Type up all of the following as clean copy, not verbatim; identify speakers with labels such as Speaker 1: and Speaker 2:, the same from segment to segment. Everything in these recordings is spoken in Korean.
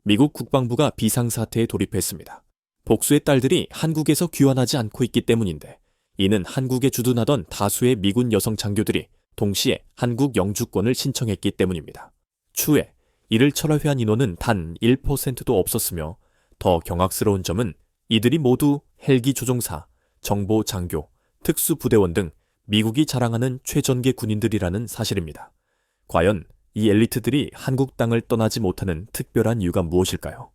Speaker 1: 미국 국방부가 비상사태에 돌입했습니다. 복수의 딸들이 한국에서 귀환하지 않고 있기 때문인데, 이는 한국에 주둔하던 다수의 미군 여성 장교들이 동시에 한국 영주권을 신청했기 때문입니다. 추후에 이를 철회한 인원은 단 1%도 없었으며, 더 경악스러운 점은 이들이 모두 헬기 조종사, 정보 장교, 특수부대원 등 미국이 자랑하는 최전계 군인들이라는 사실입니다. 과연 이 엘리트들이 한국 땅을 떠나지 못하는 특별한 이유가 무엇일까요?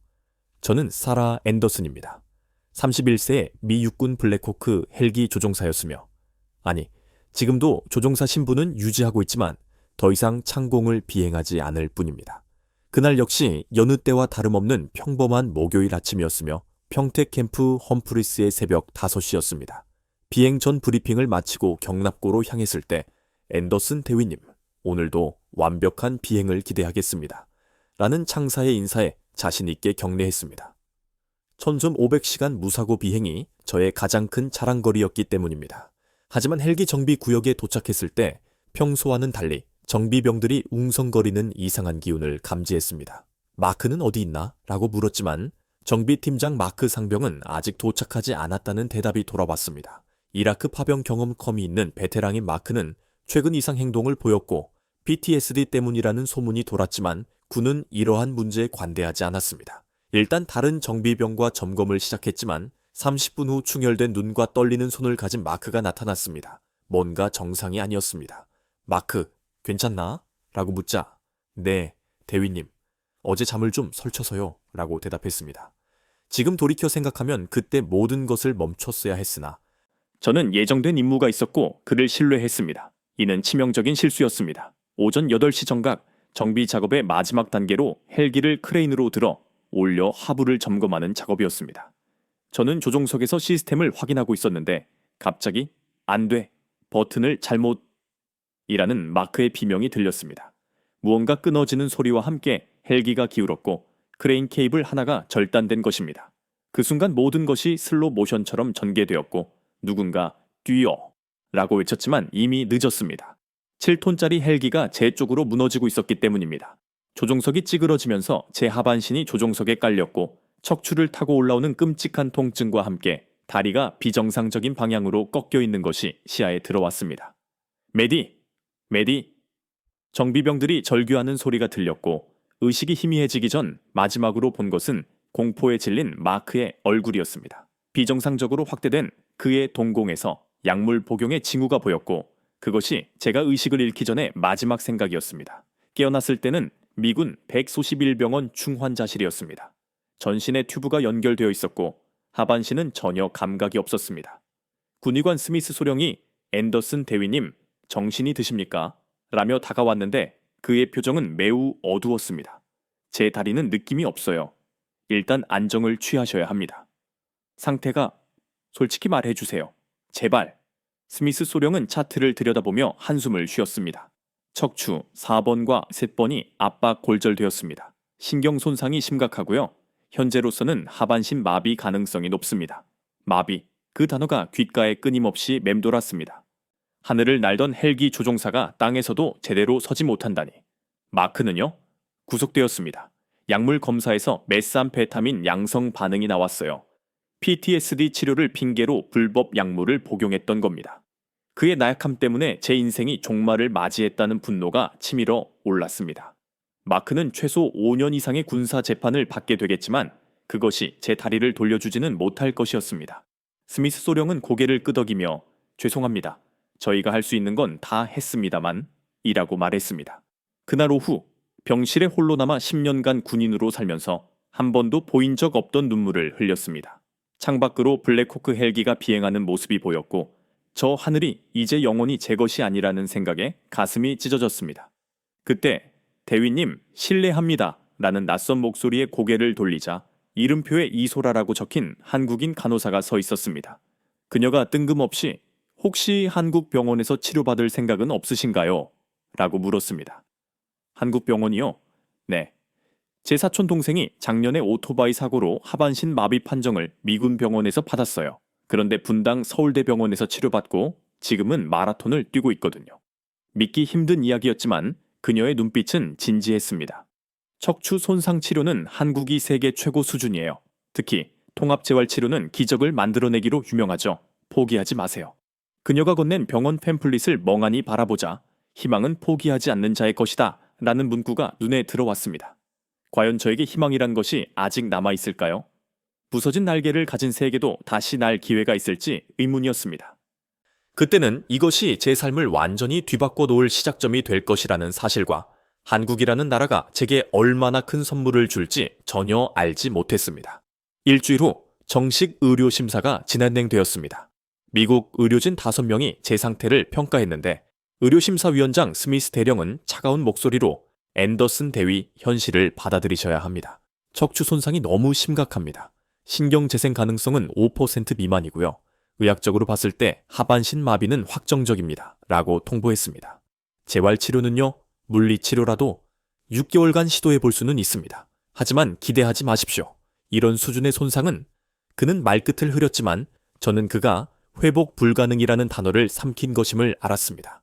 Speaker 1: 저는 사라 앤더슨입니다. 31세의 미 육군 블랙호크 헬기 조종사였으며, 아니, 지금도 조종사 신분은 유지하고 있지만 더 이상 창공을 비행하지 않을 뿐입니다. 그날 역시 여느 때와 다름없는 평범한 목요일 아침이었으며, 평택 캠프 험프리스의 새벽 5시였습니다. 비행 전 브리핑을 마치고 경납고로 향했을 때 앤더슨 대위님, 오늘도 완벽한 비행을 기대하겠습니다. 라는 창사의 인사에 자신있게 격려했습니다. 1500시간 무사고 비행이 저의 가장 큰 자랑거리였기 때문입니다. 하지만 헬기 정비 구역에 도착했을 때 평소와는 달리 정비병들이 웅성거리는 이상한 기운을 감지했습니다. 마크는 어디 있나? 라고 물었지만 정비팀장 마크 상병은 아직 도착하지 않았다는 대답이 돌아왔습니다. 이라크 파병 경험컴이 있는 베테랑인 마크는 최근 이상 행동을 보였고 PTSD 때문이라는 소문이 돌았지만 군은 이러한 문제에 관대하지 않았습니다. 일단 다른 정비병과 점검을 시작했지만 30분 후 충혈된 눈과 떨리는 손을 가진 마크가 나타났습니다. 뭔가 정상이 아니었습니다. 마크, 괜찮나? 라고 묻자, 네, 대위님. 어제 잠을 좀 설쳐서요. 라고 대답했습니다. 지금 돌이켜 생각하면 그때 모든 것을 멈췄어야 했으나 저는 예정된 임무가 있었고 그를 신뢰했습니다. 이는 치명적인 실수였습니다. 오전 8시 정각 정비 작업의 마지막 단계로 헬기를 크레인으로 들어 올려 하부를 점검하는 작업이었습니다. 저는 조종석에서 시스템을 확인하고 있었는데 갑자기 안 돼, 버튼을 잘못 이라는 마크의 비명이 들렸습니다. 무언가 끊어지는 소리와 함께 헬기가 기울었고 크레인 케이블 하나가 절단된 것입니다. 그 순간 모든 것이 슬로 모션처럼 전개되었고 누군가 뛰어 라고 외쳤지만 이미 늦었습니다. 7톤짜리 헬기가 제 쪽으로 무너지고 있었기 때문입니다. 조종석이 찌그러지면서 제 하반신이 조종석에 깔렸고 척추를 타고 올라오는 끔찍한 통증과 함께 다리가 비정상적인 방향으로 꺾여 있는 것이 시야에 들어왔습니다. 메디! 메디! 정비병들이 절규하는 소리가 들렸고 의식이 희미해지기 전 마지막으로 본 것은 공포에 질린 마크의 얼굴이었습니다. 비정상적으로 확대된 그의 동공에서 약물 복용의 징후가 보였고 그것이 제가 의식을 잃기 전에 마지막 생각이었습니다. 깨어났을 때는 미군 151병원 중환자실이었습니다. 전신에 튜브가 연결되어 있었고 하반신은 전혀 감각이 없었습니다. 군의관 스미스 소령이 앤더슨 대위님, 정신이 드십니까? 라며 다가왔는데 그의 표정은 매우 어두웠습니다. 제 다리는 느낌이 없어요. 일단 안정을 취하셔야 합니다. 상태가 솔직히 말해주세요. 제발. 스미스 소령은 차트를 들여다보며 한숨을 쉬었습니다. 척추 4번과 3번이 압박 골절되었습니다. 신경 손상이 심각하고요. 현재로서는 하반신 마비 가능성이 높습니다. 마비, 그 단어가 귓가에 끊임없이 맴돌았습니다. 하늘을 날던 헬기 조종사가 땅에서도 제대로 서지 못한다니. 마크는요? 구속되었습니다. 약물 검사에서 메스암페타민 양성 반응이 나왔어요. PTSD 치료를 핑계로 불법 약물을 복용했던 겁니다. 그의 나약함 때문에 제 인생이 종말을 맞이했다는 분노가 치밀어 올랐습니다. 마크는 최소 5년 이상의 군사 재판을 받게 되겠지만 그것이 제 다리를 돌려주지는 못할 것이었습니다. 스미스 소령은 고개를 끄덕이며 죄송합니다. 저희가 할 수 있는 건 다 했습니다만 이라고 말했습니다. 그날 오후 병실에 홀로 남아 10년간 군인으로 살면서 한 번도 보인 적 없던 눈물을 흘렸습니다. 창밖으로 블랙호크 헬기가 비행하는 모습이 보였고 저 하늘이 이제 영원히 제 것이 아니라는 생각에 가슴이 찢어졌습니다. 그때 대위님 실례합니다 라는 낯선 목소리에 고개를 돌리자 이름표에 이소라라고 적힌 한국인 간호사가 서 있었습니다. 그녀가 뜬금없이 혹시 한국 병원에서 치료받을 생각은 없으신가요? 라고 물었습니다. 한국 병원이요? 네. 제 사촌 동생이 작년에 오토바이 사고로 하반신 마비 판정을 미군 병원에서 받았어요. 그런데 분당 서울대병원에서 치료받고 지금은 마라톤을 뛰고 있거든요. 믿기 힘든 이야기였지만 그녀의 눈빛은 진지했습니다. 척추 손상 치료는 한국이 세계 최고 수준이에요. 특히 통합재활 치료는 기적을 만들어내기로 유명하죠. 포기하지 마세요. 그녀가 건넨 병원 팸플릿을 멍하니 바라보자 희망은 포기하지 않는 자의 것이다 라는 문구가 눈에 들어왔습니다. 과연 저에게 희망이란 것이 아직 남아있을까요? 부서진 날개를 가진 새에게도 다시 날 기회가 있을지 의문이었습니다. 그때는 이것이 제 삶을 완전히 뒤바꿔 놓을 시작점이 될 것이라는 사실과 한국이라는 나라가 제게 얼마나 큰 선물을 줄지 전혀 알지 못했습니다. 일주일 후 정식 의료 심사가 진행되었습니다. 미국 의료진 5명이 제 상태를 평가했는데 의료심사위원장 스미스 대령은 차가운 목소리로 앤더슨 대위 현실을 받아들이셔야 합니다. 척추 손상이 너무 심각합니다. 신경재생 가능성은 5% 미만이고요. 의학적으로 봤을 때 하반신 마비는 확정적입니다. 라고 통보했습니다. 재활치료는요, 물리치료라도 6개월간 시도해 볼 수는 있습니다. 하지만 기대하지 마십시오. 이런 수준의 손상은 그는 말끝을 흐렸지만 저는 그가 회복 불가능이라는 단어를 삼킨 것임을 알았습니다.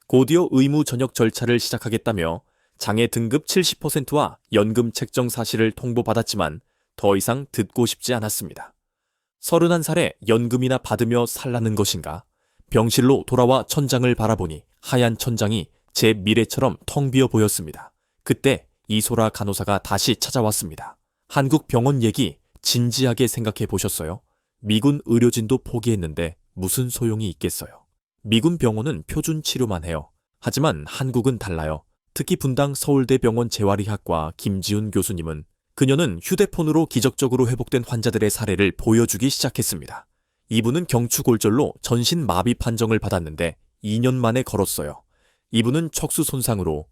Speaker 1: 곧이어 의무 전역 절차를 시작하겠다며 장애 등급 70%와 연금 책정 사실을 통보받았지만 더 이상 듣고 싶지 않았습니다. 31살에 연금이나 받으며 살라는 것인가? 병실로 돌아와 천장을 바라보니 하얀 천장이 제 미래처럼 텅 비어 보였습니다. 그때 이소라 간호사가 다시 찾아왔습니다. 한국 병원 얘기 진지하게 생각해 보셨어요? 미군 의료진도 포기했는데 무슨 소용이 있겠어요? 미군 병원은 표준 치료만 해요. 하지만 한국은 달라요. 특히 분당 서울대병원 재활의학과 김지훈 교수님은 그녀는 휴대폰으로 기적적으로 회복된 환자들의 사례를 보여주기 시작했습니다. 이분은 경추골절로 전신 마비 판정을 받았는데 2년 만에 걸었어요. 이분은 척수 손상으로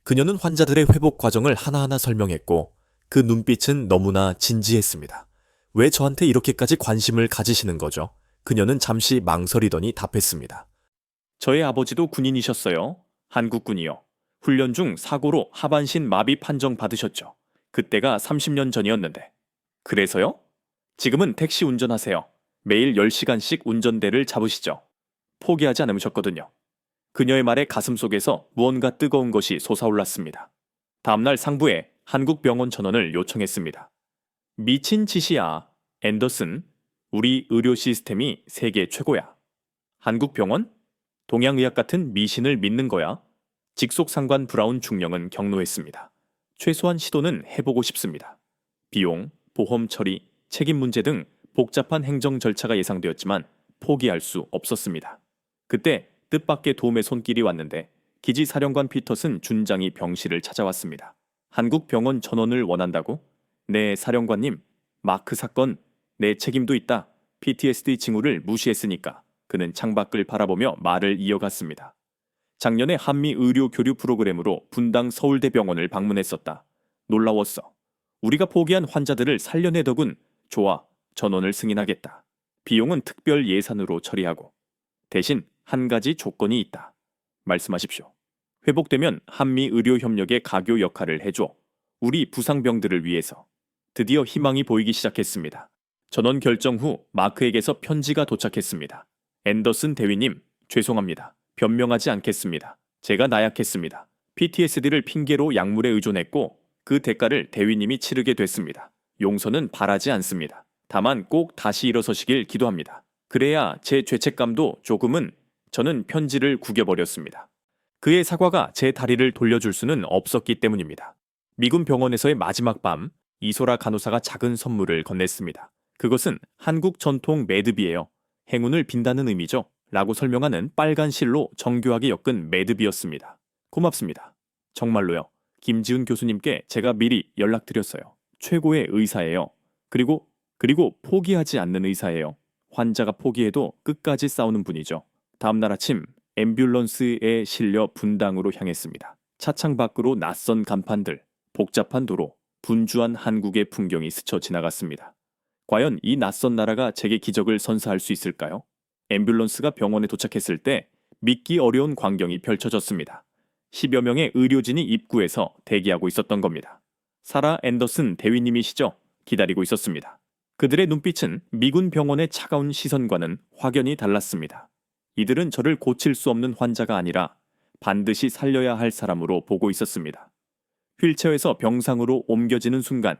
Speaker 1: 그녀는 환자들의 회복 과정을 하나하나 설명했고 그 눈빛은 너무나 진지했습니다. 왜 저한테 이렇게까지 관심을 가지시는 거죠? 그녀는 잠시 망설이더니 답했습니다. 저의 아버지도 군인이셨어요. 한국군이요. 훈련 중 사고로 하반신 마비 판정 받으셨죠. 그때가 30년 전이었는데. 그래서요? 지금은 택시 운전하세요. 매일 10시간씩 운전대를 잡으시죠. 포기하지 않으셨거든요. 그녀의 말에 가슴 속에서 무언가 뜨거운 것이 솟아올랐습니다. 다음날 상부에 한국병원 전원을 요청했습니다. 미친 짓이야. 앤더슨, 우리 의료 시스템이 세계 최고야. 한국병원? 동양의학 같은 미신을 믿는 거야? 직속상관 브라운 중령은 경로했습니다. 최소한 시도는 해보고 싶습니다. 비용, 보험 처리, 책임 문제 등 복잡한 행정 절차가 예상되었지만 포기할 수 없었습니다. 그때 뜻밖의 도움의 손길이 왔는데 기지사령관 피터슨 준장이 병실을 찾아왔습니다. 한국병원 전원을 원한다고? 네, 사령관님. 마크 사건, 내 책임도 있다. PTSD 징후를 무시했으니까. 그는 창밖을 바라보며 말을 이어갔습니다. 작년에 한미 의료 교류 프로그램으로 분당 서울대병원을 방문했었다. 놀라웠어. 우리가 포기한 환자들을 살려내더군. 좋아, 전원을 승인하겠다. 비용은 특별 예산으로 처리하고. 대신 한 가지 조건이 있다. 말씀하십시오. 회복되면 한미 의료 협력의 가교 역할을 해줘. 우리 부상병들을 위해서. 드디어 희망이 보이기 시작했습니다. 전원 결정 후 마크에게서 편지가 도착했습니다. 앤더슨 대위님, 죄송합니다. 변명하지 않겠습니다. 제가 나약했습니다. PTSD를 핑계로 약물에 의존했고 그 대가를 대위님이 치르게 됐습니다. 용서는 바라지 않습니다. 다만 꼭 다시 일어서시길 기도합니다. 그래야 제 죄책감도 조금은. 저는 편지를 구겨버렸습니다. 그의 사과가 제 다리를 돌려줄 수는 없었기 때문입니다. 미군 병원에서의 마지막 밤, 이소라 간호사가 작은 선물을 건넸습니다. 그것은 한국 전통 매듭이에요. 행운을 빈다는 의미죠. 라고 설명하는 빨간 실로 정교하게 엮은 매듭이었습니다. 고맙습니다. 정말로요. 김지훈 교수님께 제가 미리 연락드렸어요. 최고의 의사예요. 그리고 포기하지 않는 의사예요. 환자가 포기해도 끝까지 싸우는 분이죠. 다음날 아침 앰뷸런스에 실려 분당으로 향했습니다. 차창 밖으로 낯선 간판들, 복잡한 도로, 분주한 한국의 풍경이 스쳐 지나갔습니다. 과연 이 낯선 나라가 제게 기적을 선사할 수 있을까요? 앰뷸런스가 병원에 도착했을 때 믿기 어려운 광경이 펼쳐졌습니다. 10여 명의 의료진이 입구에서 대기하고 있었던 겁니다. 사라 앤더슨 대위님이시죠? 기다리고 있었습니다. 그들의 눈빛은 미군 병원의 차가운 시선과는 확연히 달랐습니다. 이들은 저를 고칠 수 없는 환자가 아니라 반드시 살려야 할 사람으로 보고 있었습니다. 휠체어에서 병상으로 옮겨지는 순간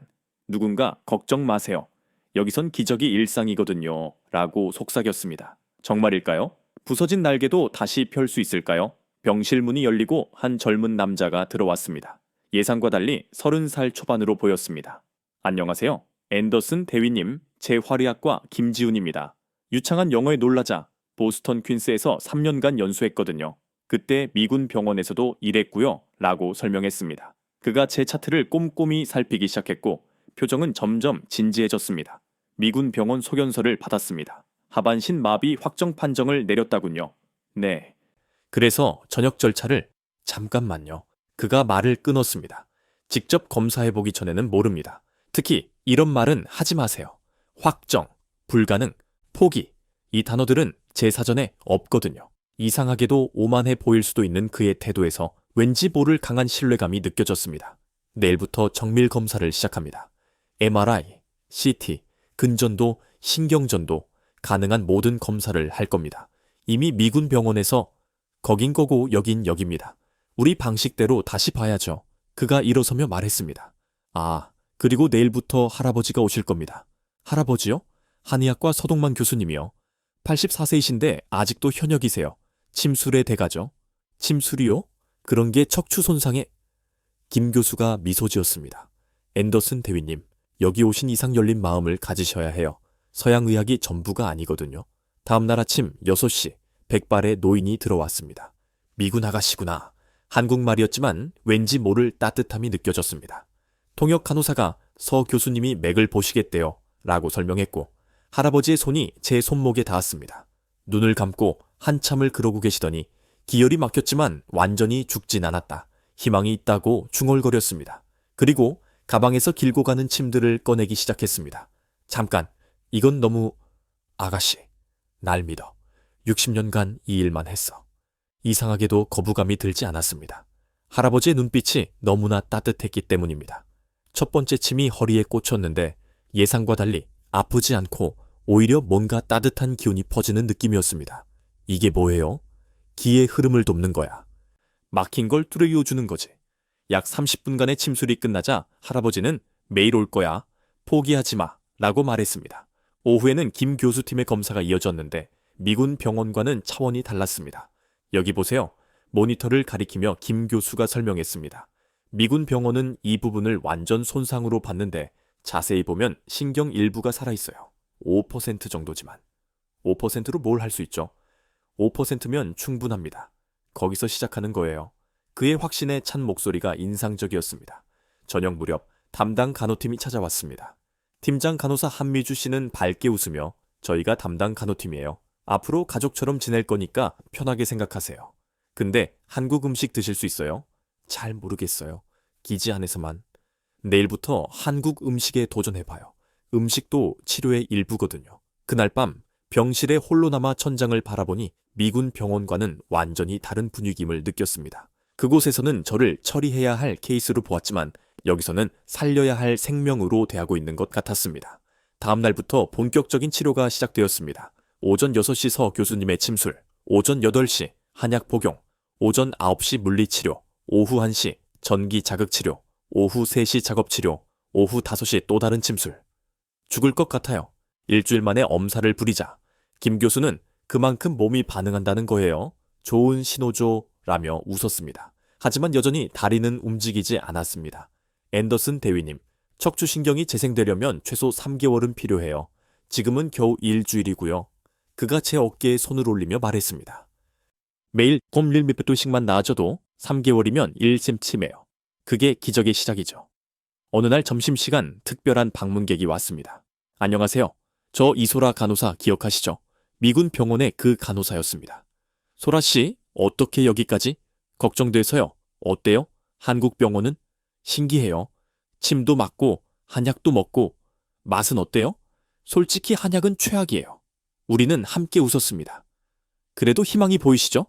Speaker 1: 누군가 걱정 마세요. 여기선 기적이 일상이거든요. 라고 속삭였습니다. 정말일까요? 부서진 날개도 다시 펼 수 있을까요? 병실 문이 열리고 한 젊은 남자가 들어왔습니다. 예상과 달리 30살 초반으로 보였습니다. 안녕하세요. 앤더슨 대위님, 제 화리학과 김지훈입니다. 유창한 영어에 놀라자 보스턴 퀸스에서 3년간 연수했거든요. 그때 미군 병원에서도 일했고요. 라고 설명했습니다. 그가 제 차트를 꼼꼼히 살피기 시작했고 표정은 점점 진지해졌습니다. 미군 병원 소견서를 받았습니다. 하반신 마비 확정 판정을 내렸다군요. 네. 그래서 전역 절차를 잠깐만요. 그가 말을 끊었습니다. 직접 검사해보기 전에는 모릅니다. 특히 이런 말은 하지 마세요. 확정, 불가능, 포기. 이 단어들은 제 사전에 없거든요. 이상하게도 오만해 보일 수도 있는 그의 태도에서 왠지 모를 강한 신뢰감이 느껴졌습니다. 내일부터 정밀 검사를 시작합니다. MRI, CT, 근전도, 신경전도 가능한 모든 검사를 할 겁니다. 이미 미군 병원에서 거긴 거고 여긴 여깁니다. 우리 방식대로 다시 봐야죠. 그가 일어서며 말했습니다. 아, 그리고 내일부터 할아버지가 오실 겁니다. 할아버지요? 한의학과 서동만 교수님이요. 84세이신데 아직도 현역이세요. 침술의 대가죠. 침술이요? 그런 게 척추 손상에... 김 교수가 미소 지었습니다. 앤더슨 대위님, 여기 오신 이상 열린 마음을 가지셔야 해요. 서양의학이 전부가 아니거든요. 다음날 아침 6시 백발의 노인이 들어왔습니다. 미군 아가씨구나. 한국말이었지만 왠지 모를 따뜻함이 느껴졌습니다. 통역 간호사가 서 교수님이 맥을 보시겠대요. 라고 설명했고 할아버지의 손이 제 손목에 닿았습니다. 눈을 감고 한참을 그러고 계시더니 기혈이 막혔지만 완전히 죽진 않았다. 희망이 있다고 중얼거렸습니다. 그리고 가방에서 길고 가는 침들을 꺼내기 시작했습니다. 잠깐, 이건 너무... 아가씨, 날 믿어. 60년간 이 일만 했어. 이상하게도 거부감이 들지 않았습니다. 할아버지의 눈빛이 너무나 따뜻했기 때문입니다. 첫 번째 침이 허리에 꽂혔는데 예상과 달리 아프지 않고 오히려 뭔가 따뜻한 기운이 퍼지는 느낌이었습니다. 이게 뭐예요? 기의 흐름을 돕는 거야. 막힌 걸 뚫어주는 거지. 약 30분간의 침술이 끝나자 할아버지는 매일 올 거야. 포기하지 마. 라고 말했습니다. 오후에는 김 교수팀의 검사가 이어졌는데 미군 병원과는 차원이 달랐습니다. 여기 보세요. 모니터를 가리키며 김 교수가 설명했습니다. 미군 병원은 이 부분을 완전 손상으로 봤는데 자세히 보면 신경 일부가 살아있어요. 5% 정도지만. 5%로 뭘 할 수 있죠? 5%면 충분합니다. 거기서 시작하는 거예요. 그의 확신에 찬 목소리가 인상적이었습니다. 저녁 무렵 담당 간호팀이 찾아왔습니다. 팀장 간호사 한미주 씨는 밝게 웃으며 저희가 담당 간호팀이에요. 앞으로 가족처럼 지낼 거니까 편하게 생각하세요. 근데 한국 음식 드실 수 있어요? 잘 모르겠어요. 기지 안에서만. 내일부터 한국 음식에 도전해봐요. 음식도 치료의 일부거든요. 그날 밤 병실에 홀로 남아 천장을 바라보니 미군 병원과는 완전히 다른 분위기임을 느꼈습니다. 그곳에서는 저를 처리해야 할 케이스로 보았지만 여기서는 살려야 할 생명으로 대하고 있는 것 같았습니다. 다음 날부터 본격적인 치료가 시작되었습니다. 오전 6시 서 교수님의 침술, 오전 8시 한약 복용, 오전 9시 물리치료, 오후 1시 전기 자극치료, 오후 3시 작업치료, 오후 5시 또 다른 침술. 죽을 것 같아요. 일주일 만에 엄살을 부리자 김 교수는 그만큼 몸이 반응한다는 거예요. 좋은 신호죠 라며 웃었습니다. 하지만 여전히 다리는 움직이지 않았습니다. 앤더슨 대위님, 척추신경이 재생되려면 최소 3개월은 필요해요. 지금은 겨우 일주일이고요. 그가 제 어깨에 손을 올리며 말했습니다. 매일 곰1 몇 배씩만 나아져도 3개월이면 1cm 치매요. 그게 기적의 시작이죠. 어느 날 점심시간 특별한 방문객이 왔습니다. 안녕하세요. 저 이소라 간호사 기억하시죠? 미군 병원의 그 간호사였습니다. 소라 씨, 어떻게 여기까지? 걱정돼서요. 어때요? 한국 병원은? 신기해요. 침도 맞고 한약도 먹고 맛은 어때요? 솔직히 한약은 최악이에요. 우리는 함께 웃었습니다. 그래도 희망이 보이시죠?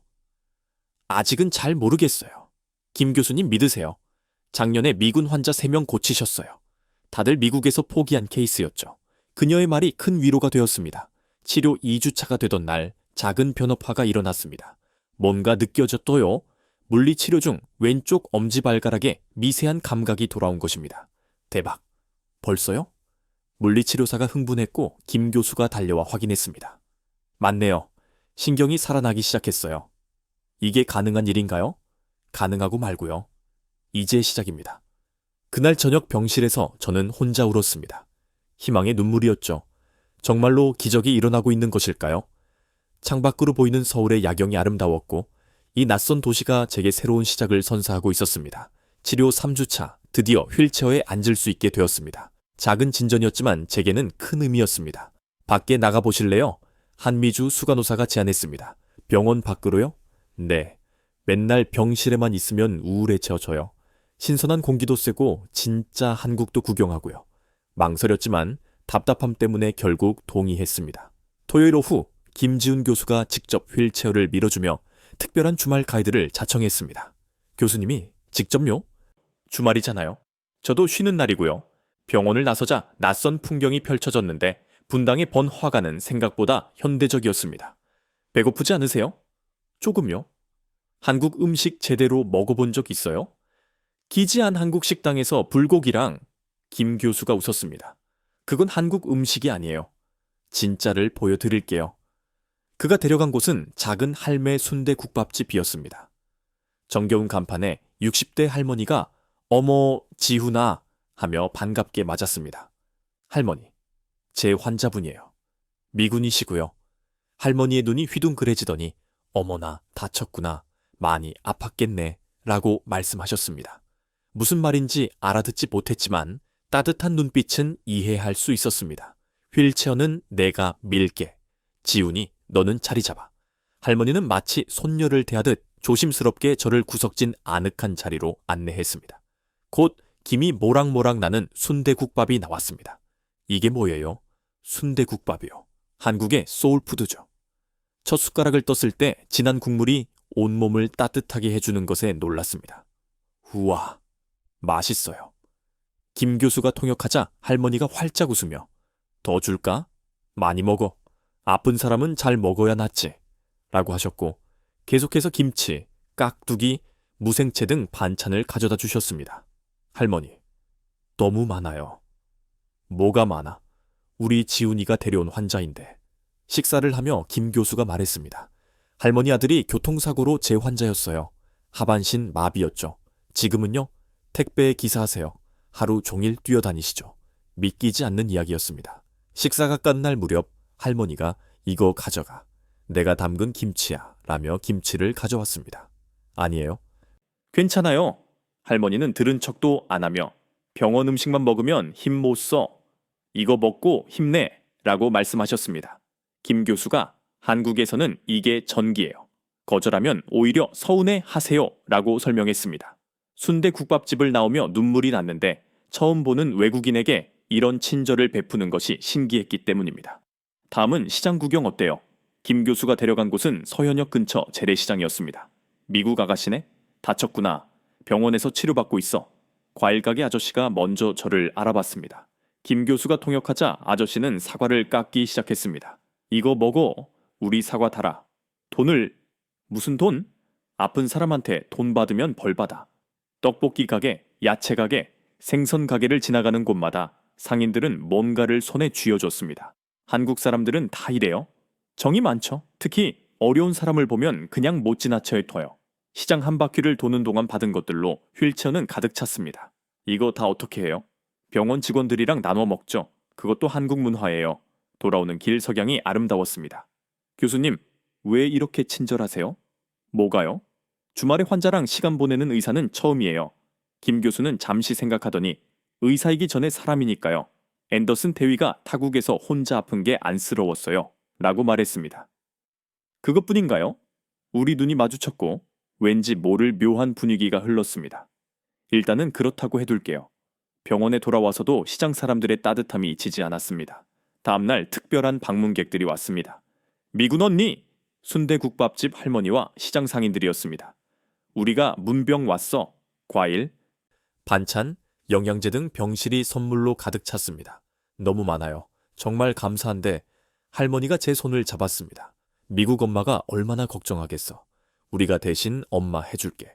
Speaker 1: 아직은 잘 모르겠어요. 김 교수님 믿으세요. 작년에 미군 환자 3명 고치셨어요. 다들 미국에서 포기한 케이스였죠. 그녀의 말이 큰 위로가 되었습니다. 치료 2주차가 되던 날 작은 변화가 일어났습니다. 뭔가 느껴졌어요. 물리치료 중 왼쪽 엄지발가락에 미세한 감각이 돌아온 것입니다. 대박. 벌써요? 물리치료사가 흥분했고 김 교수가 달려와 확인했습니다. 맞네요. 신경이 살아나기 시작했어요. 이게 가능한 일인가요? 가능하고 말고요. 이제 시작입니다. 그날 저녁 병실에서 저는 혼자 울었습니다. 희망의 눈물이었죠. 정말로 기적이 일어나고 있는 것일까요? 창밖으로 보이는 서울의 야경이 아름다웠고 이 낯선 도시가 제게 새로운 시작을 선사하고 있었습니다. 치료 3주차, 드디어 휠체어에 앉을 수 있게 되었습니다. 작은 진전이었지만 제게는 큰 의미였습니다. 밖에 나가보실래요? 한미주 수간호사가 제안했습니다. 병원 밖으로요? 네. 맨날 병실에만 있으면 우울해져져요. 신선한 공기도 쐬고 진짜 한국도 구경하고요. 망설였지만 답답함 때문에 결국 동의했습니다. 토요일 오후 김지훈 교수가 직접 휠체어를 밀어주며 특별한 주말 가이드를 자청했습니다. 교수님이 직접요? 주말이잖아요. 저도 쉬는 날이고요. 병원을 나서자 낯선 풍경이 펼쳐졌는데 분당의 번화가는 생각보다 현대적이었습니다. 배고프지 않으세요? 조금요. 한국 음식 제대로 먹어본 적 있어요? 기지한 한국 식당에서 불고기랑 김 교수가 웃었습니다. 그건 한국 음식이 아니에요. 진짜를 보여드릴게요. 그가 데려간 곳은 작은 할매 순대국밥집이었습니다. 정겨운 간판에 60대 할머니가 어머 지훈아 하며 반갑게 맞았습니다. 할머니, 제 환자분이에요. 미군이시고요. 할머니의 눈이 휘둥그레지더니 어머나 다쳤구나. 많이 아팠겠네 라고 말씀하셨습니다. 무슨 말인지 알아듣지 못했지만 따뜻한 눈빛은 이해할 수 있었습니다. 휠체어는 내가 밀게. 지훈이 너는 자리 잡아. 할머니는 마치 손녀를 대하듯 조심스럽게 저를 구석진 아늑한 자리로 안내했습니다. 곧 김이 모락모락 나는 순대국밥이 나왔습니다. 이게 뭐예요? 순대국밥이요. 한국의 소울푸드죠. 첫 숟가락을 떴을 때 진한 국물이 온몸을 따뜻하게 해주는 것에 놀랐습니다. 우와, 맛있어요. 김 교수가 통역하자 할머니가 활짝 웃으며 더 줄까? 많이 먹어. 아픈 사람은 잘 먹어야 낫지. 라고 하셨고 계속해서 김치, 깍두기, 무생채 등 반찬을 가져다 주셨습니다. 할머니, 너무 많아요. 뭐가 많아? 우리 지훈이가 데려온 환자인데. 식사를 하며 김 교수가 말했습니다. 할머니 아들이 교통사고로 제 환자였어요. 하반신 마비였죠. 지금은요? 택배에 기사하세요. 하루 종일 뛰어다니시죠. 믿기지 않는 이야기였습니다. 식사가 끝날 무렵 할머니가 이거 가져가. 내가 담근 김치야 라며 김치를 가져왔습니다. 아니에요. 괜찮아요. 할머니는 들은 척도 안 하며 병원 음식만 먹으면 힘 못 써. 이거 먹고 힘내 라고 말씀하셨습니다. 김 교수가 한국에서는 이게 전기예요. 거절하면 오히려 서운해 하세요 라고 설명했습니다. 순대국밥집을 나오며 눈물이 났는데 처음 보는 외국인에게 이런 친절을 베푸는 것이 신기했기 때문입니다. 다음은 시장 구경 어때요? 김 교수가 데려간 곳은 서현역 근처 재래시장이었습니다. 미국 아가씨네? 다쳤구나. 병원에서 치료받고 있어. 과일가게 아저씨가 먼저 저를 알아봤습니다. 김 교수가 통역하자 아저씨는 사과를 깎기 시작했습니다. 이거 먹어. 우리 사과 달아. 돈을. 무슨 돈? 아픈 사람한테 돈 받으면 벌 받아. 떡볶이 가게, 야채 가게, 생선 가게를 지나가는 곳마다 상인들은 뭔가를 손에 쥐어줬습니다. 한국 사람들은 다 이래요. 정이 많죠. 특히 어려운 사람을 보면 그냥 못 지나쳐 둬요. 시장 한 바퀴를 도는 동안 받은 것들로 휠체어는 가득 찼습니다. 이거 다 어떻게 해요? 병원 직원들이랑 나눠 먹죠. 그것도 한국 문화예요. 돌아오는 길 석양이 아름다웠습니다. 교수님, 왜 이렇게 친절하세요? 뭐가요? 주말에 환자랑 시간 보내는 의사는 처음이에요. 김 교수는 잠시 생각하더니 의사이기 전에 사람이니까요. 앤더슨 대위가 타국에서 혼자 아픈 게 안쓰러웠어요. 라고 말했습니다. 그것뿐인가요? 우리 눈이 마주쳤고 왠지 모를 묘한 분위기가 흘렀습니다. 일단은 그렇다고 해둘게요. 병원에 돌아와서도 시장 사람들의 따뜻함이 지지 않았습니다. 다음날 특별한 방문객들이 왔습니다. 미군 언니! 순대국밥집 할머니와 시장 상인들이었습니다. 우리가 문병 왔어. 과일, 반찬, 영양제 등 병실이 선물로 가득 찼습니다. 너무 많아요. 정말 감사한데 할머니가 제 손을 잡았습니다. 미국 엄마가 얼마나 걱정하겠어. 우리가 대신 엄마 해줄게.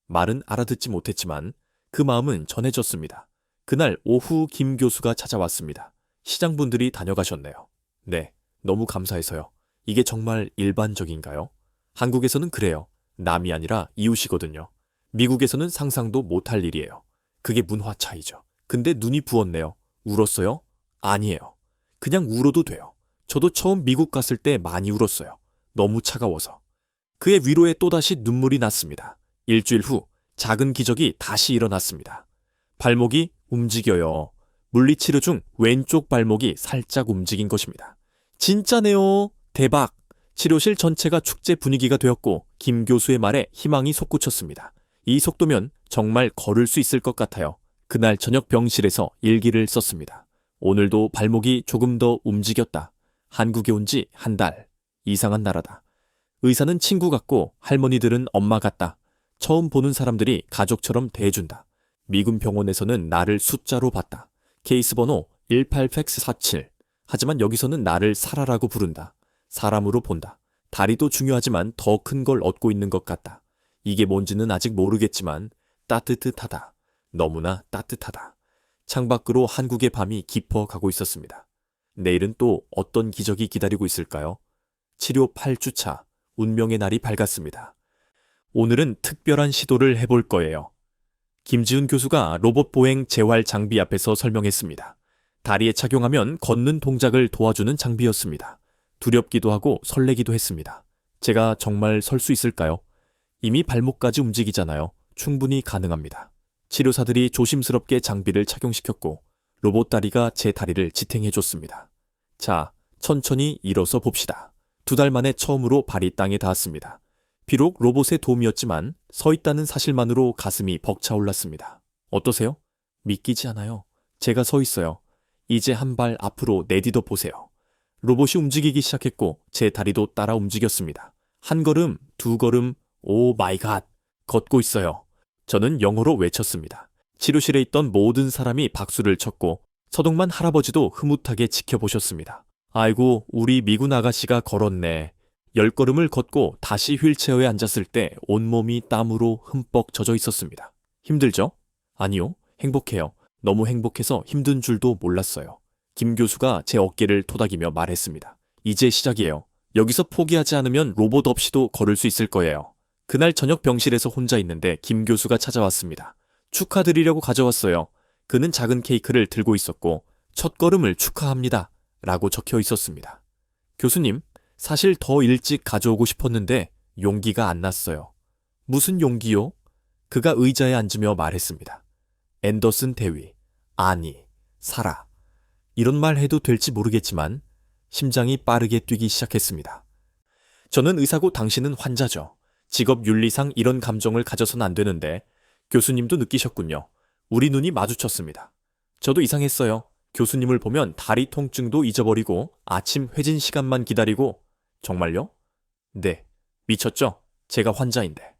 Speaker 1: 말은 알아듣지 못했지만 그 마음은 전해졌습니다. 그날 오후 김 교수가 찾아왔습니다. 시장분들이 다녀가셨네요. 네, 너무 감사해서요. 이게 정말 일반적인가요? 한국에서는 그래요. 남이 아니라 이웃이거든요. 미국에서는 상상도 못할 일이에요. 그게 문화 차이죠. 근데 눈이 부었네요. 울었어요? 아니에요. 그냥 울어도 돼요. 저도 처음 미국 갔을 때 많이 울었어요. 너무 차가워서. 그의 위로에 또다시 눈물이 났습니다. 일주일 후 작은 기적이 다시 일어났습니다. 발목이 움직여요. 물리치료 중 왼쪽 발목이 살짝 움직인 것입니다. 진짜네요. 대박. 치료실 전체가 축제 분위기가 되었고 김 교수의 말에 희망이 솟구쳤습니다. 이 속도면 정말 걸을 수 있을 것 같아요. 그날 저녁 병실에서 일기를 썼습니다. 오늘도 발목이 조금 더 움직였다. 한국에 온 지 한 달. 이상한 나라다. 의사는 친구 같고 할머니들은 엄마 같다. 처음 보는 사람들이 가족처럼 대해준다. 미군 병원에서는 나를 숫자로 봤다. 케이스 번호 18팩스47. 하지만 여기서는 나를 사라라고 부른다. 사람으로 본다. 다리도 중요하지만 더 큰 걸 얻고 있는 것 같다. 이게 뭔지는 아직 모르겠지만 따뜻하다. 너무나 따뜻하다. 창밖으로 한국의 밤이 깊어가고 있었습니다. 내일은 또 어떤 기적이 기다리고 있을까요? 치료 8주차, 운명의 날이 밝았습니다. 오늘은 특별한 시도를 해볼 거예요. 김지훈 교수가 로봇 보행 재활 장비 앞에서 설명했습니다. 다리에 착용하면 걷는 동작을 도와주는 장비였습니다. 두렵기도 하고 설레기도 했습니다. 제가 정말 설 수 있을까요? 이미 발목까지 움직이잖아요. 충분히 가능합니다. 치료사들이 조심스럽게 장비를 착용시켰고 로봇 다리가 제 다리를 지탱해줬습니다. 자, 천천히 일어서 봅시다. 2달 만에 처음으로 발이 땅에 닿았습니다. 비록 로봇의 도움이었지만 서 있다는 사실만으로 가슴이 벅차올랐습니다. 어떠세요? 믿기지 않아요. 제가 서 있어요. 이제 한 발 앞으로 내디뎌 보세요. 로봇이 움직이기 시작했고 제 다리도 따라 움직였습니다. 한 걸음, 2걸음, 오 마이 갓! 걷고 있어요. 저는 영어로 외쳤습니다. 치료실에 있던 모든 사람이 박수를 쳤고 서동만 할아버지도 흐뭇하게 지켜보셨습니다. 아이고, 우리 미군 아가씨가 걸었네. 10걸음을 걷고 다시 휠체어에 앉았을 때 온몸이 땀으로 흠뻑 젖어 있었습니다. 힘들죠? 아니요, 행복해요. 너무 행복해서 힘든 줄도 몰랐어요. 김 교수가 제 어깨를 토닥이며 말했습니다. 이제 시작이에요. 여기서 포기하지 않으면 로봇 없이도 걸을 수 있을 거예요. 그날 저녁 병실에서 혼자 있는데 김 교수가 찾아왔습니다. 축하드리려고 가져왔어요. 그는 작은 케이크를 들고 있었고 첫 걸음을 축하합니다. 라고 적혀 있었습니다. 교수님, 사실 더 일찍 가져오고 싶었는데 용기가 안 났어요. 무슨 용기요? 그가 의자에 앉으며 말했습니다. 앤더슨 대위, 아니, 사라. 이런 말 해도 될지 모르겠지만 심장이 빠르게 뛰기 시작했습니다. 저는 의사고 당신은 환자죠. 직업 윤리상 이런 감정을 가져선 안 되는데 교수님도 느끼셨군요. 우리 눈이 마주쳤습니다. 저도 이상했어요. 교수님을 보면 다리 통증도 잊어버리고 아침 회진 시간만 기다리고 정말요? 네, 미쳤죠? 제가 환자인데.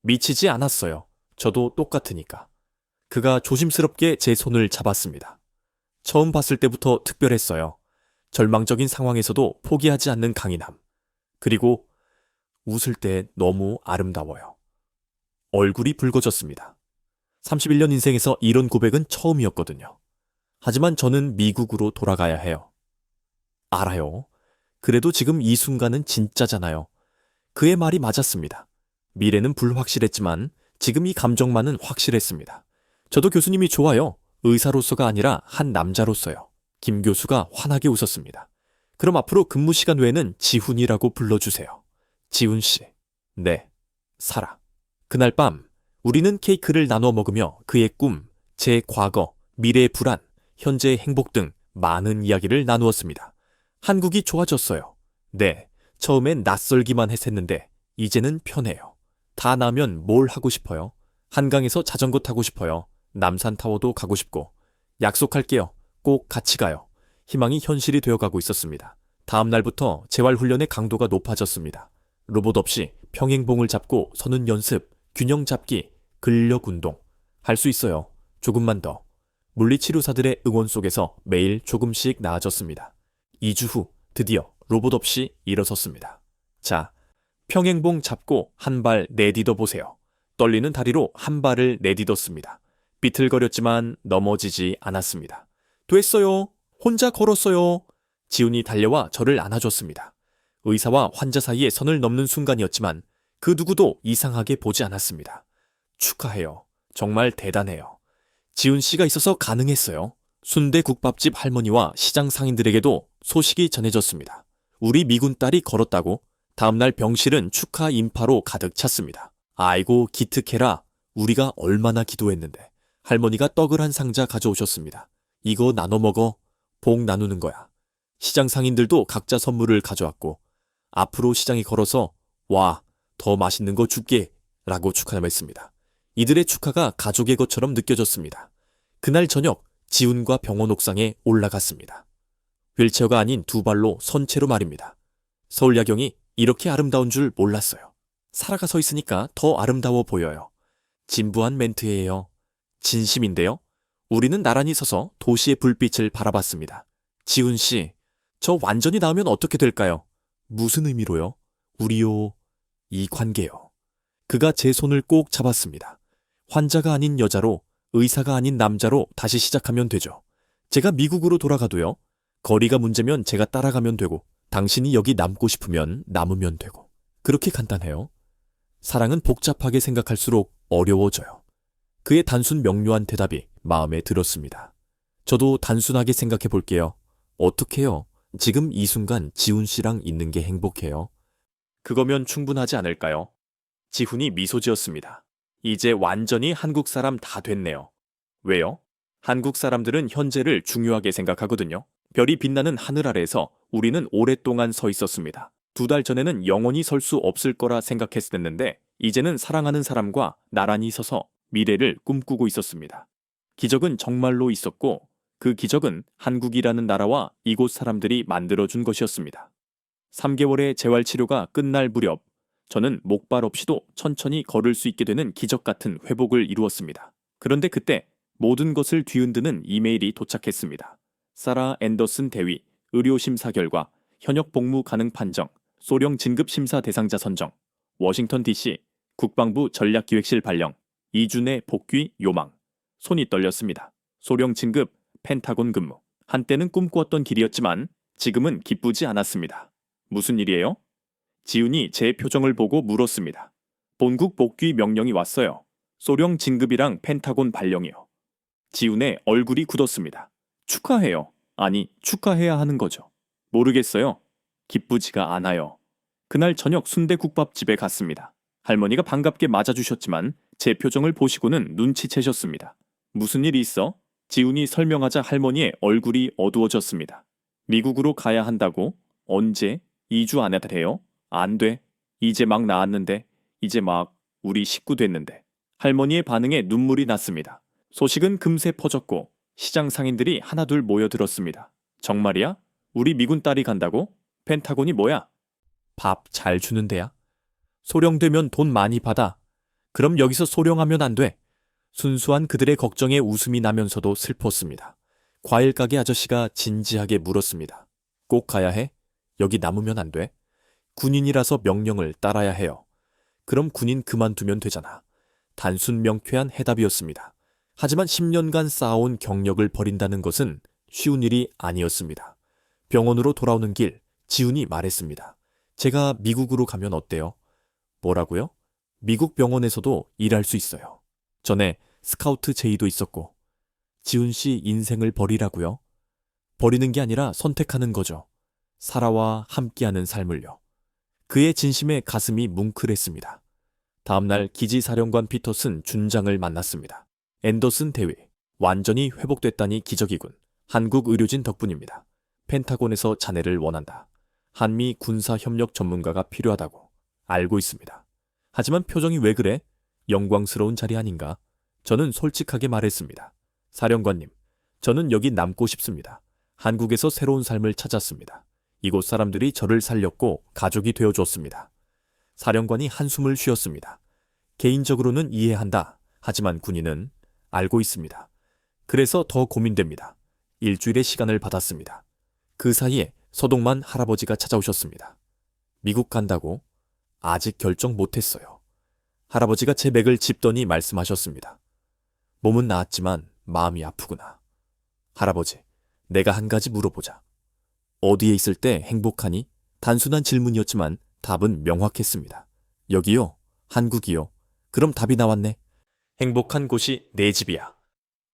Speaker 1: 미치지 않았어요. 저도 똑같으니까. 그가 조심스럽게 제 손을 잡았습니다. 처음 봤을 때부터 특별했어요. 절망적인 상황에서도 포기하지 않는 강인함. 그리고 웃을 때 너무 아름다워요. 얼굴이 붉어졌습니다. 31년 인생에서 이런 고백은 처음이었거든요. 하지만 저는 미국으로 돌아가야 해요. 알아요. 그래도 지금 이 순간은 진짜잖아요. 그의 말이 맞았습니다. 미래는 불확실했지만 지금 이 감정만은 확실했습니다. 저도 교수님이 좋아요. 의사로서가 아니라 한 남자로서요. 김 교수가 환하게 웃었습니다. 그럼 앞으로 근무 시간 외에는 지훈이라고 불러주세요. 지훈 씨. 네, 사라. 그날 밤 우리는 케이크를 나눠 먹으며 그의 꿈, 제 과거, 미래의 불안, 현재의 행복 등 많은 이야기를 나누었습니다. 한국이 좋아졌어요. 네, 처음엔 낯설기만 했었는데 이제는 편해요. 다 나면 뭘 하고 싶어요? 한강에서 자전거 타고 싶어요. 남산타워도 가고 싶고. 약속할게요. 꼭 같이 가요. 희망이 현실이 되어가고 있었습니다. 다음 날부터 재활훈련의 강도가 높아졌습니다. 로봇 없이 평행봉을 잡고 서는 연습, 균형 잡기, 근력 운동. 할 수 있어요. 조금만 더. 물리치료사들의 응원 속에서 매일 조금씩 나아졌습니다. 2주 후 드디어 로봇 없이 일어섰습니다. 자, 평행봉 잡고 한 발 내디뎌 보세요. 떨리는 다리로 한 발을 내디뎠습니다. 비틀거렸지만 넘어지지 않았습니다. 됐어요. 혼자 걸었어요. 지훈이 달려와 저를 안아줬습니다. 의사와 환자 사이에 선을 넘는 순간이었지만 그 누구도 이상하게 보지 않았습니다. 축하해요. 정말 대단해요. 지훈 씨가 있어서 가능했어요. 순대국밥집 할머니와 시장 상인들에게도 소식이 전해졌습니다. 우리 미군 딸이 걸었다고. 다음날 병실은 축하 인파로 가득 찼습니다. 아이고 기특해라. 우리가 얼마나 기도했는데. 할머니가 떡을 한 상자 가져오셨습니다. 이거 나눠 먹어. 복 나누는 거야. 시장 상인들도 각자 선물을 가져왔고 앞으로 시장에 걸어서 와, 더 맛있는 거 줄게 라고 축하했습니다. 이들의 축하가 가족의 것처럼 느껴졌습니다. 그날 저녁 지훈과 병원 옥상에 올라갔습니다. 휠체어가 아닌 두 발로 선체로 말입니다. 서울 야경이 이렇게 아름다운 줄 몰랐어요. 살아가 서 있으니까 더 아름다워 보여요. 진부한 멘트예요. 진심인데요. 우리는 나란히 서서 도시의 불빛을 바라봤습니다. 지훈 씨, 저 완전히 나으면 어떻게 될까요? 무슨 의미로요? 우리요. 이 관계요. 그가 제 손을 꼭 잡았습니다. 환자가 아닌 여자로, 의사가 아닌 남자로 다시 시작하면 되죠. 제가 미국으로 돌아가도요. 거리가 문제면 제가 따라가면 되고 당신이 여기 남고 싶으면 남으면 되고. 그렇게 간단해요. 사랑은 복잡하게 생각할수록 어려워져요. 그의 단순 명료한 대답이 마음에 들었습니다. 저도 단순하게 생각해 볼게요. 어떡해요? 지금 이 순간 지훈 씨랑 있는 게 행복해요. 그거면 충분하지 않을까요? 지훈이 미소 지었습니다. 이제 완전히 한국 사람 다 됐네요. 왜요? 한국 사람들은 현재를 중요하게 생각하거든요. 별이 빛나는 하늘 아래에서 우리는 오랫동안 서 있었습니다. 2달 전에는 영원히 설 수 없을 거라 생각했었는데 이제는 사랑하는 사람과 나란히 서서 미래를 꿈꾸고 있었습니다. 기적은 정말로 있었고 그 기적은 한국이라는 나라와 이곳 사람들이 만들어준 것이었습니다. 3개월의 재활치료가 끝날 무렵 저는 목발 없이도 천천히 걸을 수 있게 되는 기적 같은 회복을 이루었습니다. 그런데 그때 모든 것을 뒤흔드는 이메일이 도착했습니다. 사라 앤더슨 대위, 의료심사 결과, 현역 복무 가능 판정, 소령 진급 심사 대상자 선정, 워싱턴 DC, 국방부 전략기획실 발령, 이준의 복귀 요망. 손이 떨렸습니다. 소령 진급, 펜타곤 근무. 한때는 꿈꾸었던 길이었지만 지금은 기쁘지 않았습니다. 무슨 일이에요? 지훈이 제 표정을 보고 물었습니다. 본국 복귀 명령이 왔어요. 소령 진급이랑 펜타곤 발령이요. 지훈의 얼굴이 굳었습니다. 축하해요. 아니, 축하해야 하는 거죠. 모르겠어요. 기쁘지가 않아요. 그날 저녁 순대국밥집에 갔습니다. 할머니가 반갑게 맞아주셨지만 제 표정을 보시고는 눈치채셨습니다. 무슨 일이 있어? 지훈이 설명하자 할머니의 얼굴이 어두워졌습니다. 미국으로 가야 한다고? 언제? 2주 안에 돼요? 안 돼. 이제 막 나았는데. 이제 막 우리 식구 됐는데. 할머니의 반응에 눈물이 났습니다. 소식은 금세 퍼졌고 시장 상인들이 하나둘 모여들었습니다. 정말이야? 우리 미군 딸이 간다고? 펜타곤이 뭐야? 밥 잘 주는 데야? 소령되면 돈 많이 받아. 그럼 여기서 소령하면 안 돼. 순수한 그들의 걱정에 웃음이 나면서도 슬펐습니다. 과일 가게 아저씨가 진지하게 물었습니다. 꼭 가야 해? 여기 남으면 안 돼? 군인이라서 명령을 따라야 해요. 그럼 군인 그만두면 되잖아. 단순 명쾌한 해답이었습니다. 하지만 10년간 쌓아온 경력을 버린다는 것은 쉬운 일이 아니었습니다. 병원으로 돌아오는 길, 지훈이 말했습니다. 제가 미국으로 가면 어때요? 뭐라고요? 미국 병원에서도 일할 수 있어요. 전에 스카우트 제의도 있었고. 지훈 씨 인생을 버리라고요? 버리는 게 아니라 선택하는 거죠. 사라와 함께하는 삶을요. 그의 진심에 가슴이 뭉클했습니다. 다음날 기지사령관 피터슨 준장을 만났습니다. 앤더슨 대위, 완전히 회복됐다니 기적이군. 한국 의료진 덕분입니다. 펜타곤에서 자네를 원한다. 한미 군사협력 전문가가 필요하다고. 알고 있습니다. 하지만 표정이 왜 그래? 영광스러운 자리 아닌가? 저는 솔직하게 말했습니다. 사령관님, 저는 여기 남고 싶습니다. 한국에서 새로운 삶을 찾았습니다. 이곳 사람들이 저를 살렸고 가족이 되어줬습니다. 사령관이 한숨을 쉬었습니다. 개인적으로는 이해한다. 하지만 군인은 알고 있습니다. 그래서 더 고민됩니다. 일주일의 시간을 받았습니다. 그 사이에 서동만 할아버지가 찾아오셨습니다. 미국 간다고? 아직 결정 못했어요. 할아버지가 제 맥을 짚더니 말씀하셨습니다. 몸은 나았지만 마음이 아프구나. 할아버지, 내가 한 가지 물어보자. 어디에 있을 때 행복하니? 단순한 질문이었지만 답은 명확했습니다. 여기요? 한국이요? 그럼 답이 나왔네. 행복한 곳이 내 집이야.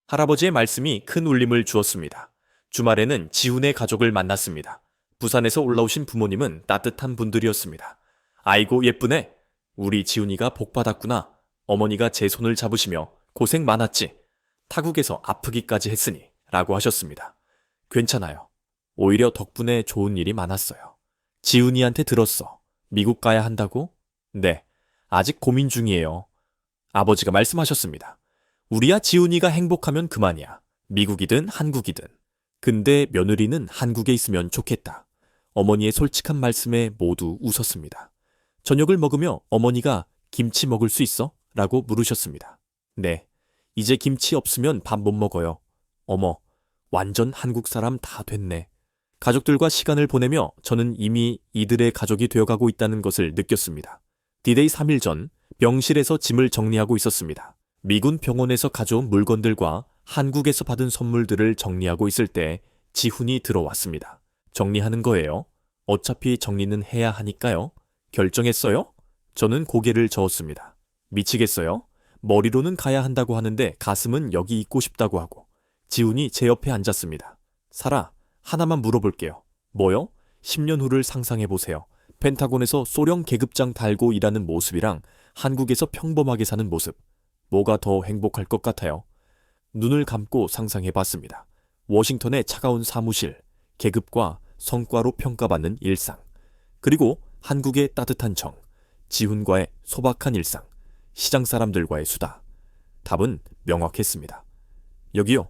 Speaker 1: 할아버지의 말씀이 큰 울림을 주었습니다. 주말에는 지훈의 가족을 만났습니다. 부산에서 올라오신 부모님은 따뜻한 분들이었습니다. 아이고 예쁘네. 우리 지훈이가 복 받았구나. 어머니가 제 손을 잡으시며 고생 많았지. 타국에서 아프기까지 했으니 라고 하셨습니다. 괜찮아요. 오히려 덕분에 좋은 일이 많았어요. 지훈이한테 들었어. 미국 가야 한다고? 네. 아직 고민 중이에요. 아버지가 말씀하셨습니다. 우리야 지훈이가 행복하면 그만이야. 미국이든 한국이든. 근데 며느리는 한국에 있으면 좋겠다. 어머니의 솔직한 말씀에 모두 웃었습니다. 저녁을 먹으며 어머니가 김치 먹을 수 있어? 라고 물으셨습니다. 네. 이제 김치 없으면 밥 못 먹어요. 어머, 완전 한국 사람 다 됐네. 가족들과 시간을 보내며 저는 이미 이들의 가족이 되어가고 있다는 것을 느꼈습니다. D-Day 3일 전 병실에서 짐을 정리하고 있었습니다. 미군 병원에서 가져온 물건들과 한국에서 받은 선물들을 정리하고 있을 때 지훈이 들어왔습니다. 정리하는 거예요. 어차피 정리는 해야 하니까요. 결정했어요? 저는 고개를 저었습니다. 미치겠어요? 머리로는 가야 한다고 하는데 가슴은 여기 있고 싶다고 하고. 지훈이 제 옆에 앉았습니다. 사라, 하나만 물어볼게요. 뭐요? 10년 후를 상상해보세요. 펜타곤에서 소령 계급장 달고 일하는 모습이랑 한국에서 평범하게 사는 모습. 뭐가 더 행복할 것 같아요? 눈을 감고 상상해봤습니다. 워싱턴의 차가운 사무실, 계급과 성과로 평가받는 일상, 그리고 한국의 따뜻한 정, 지훈과의 소박한 일상, 시장 사람들과의 수다. 답은 명확했습니다. 여기요.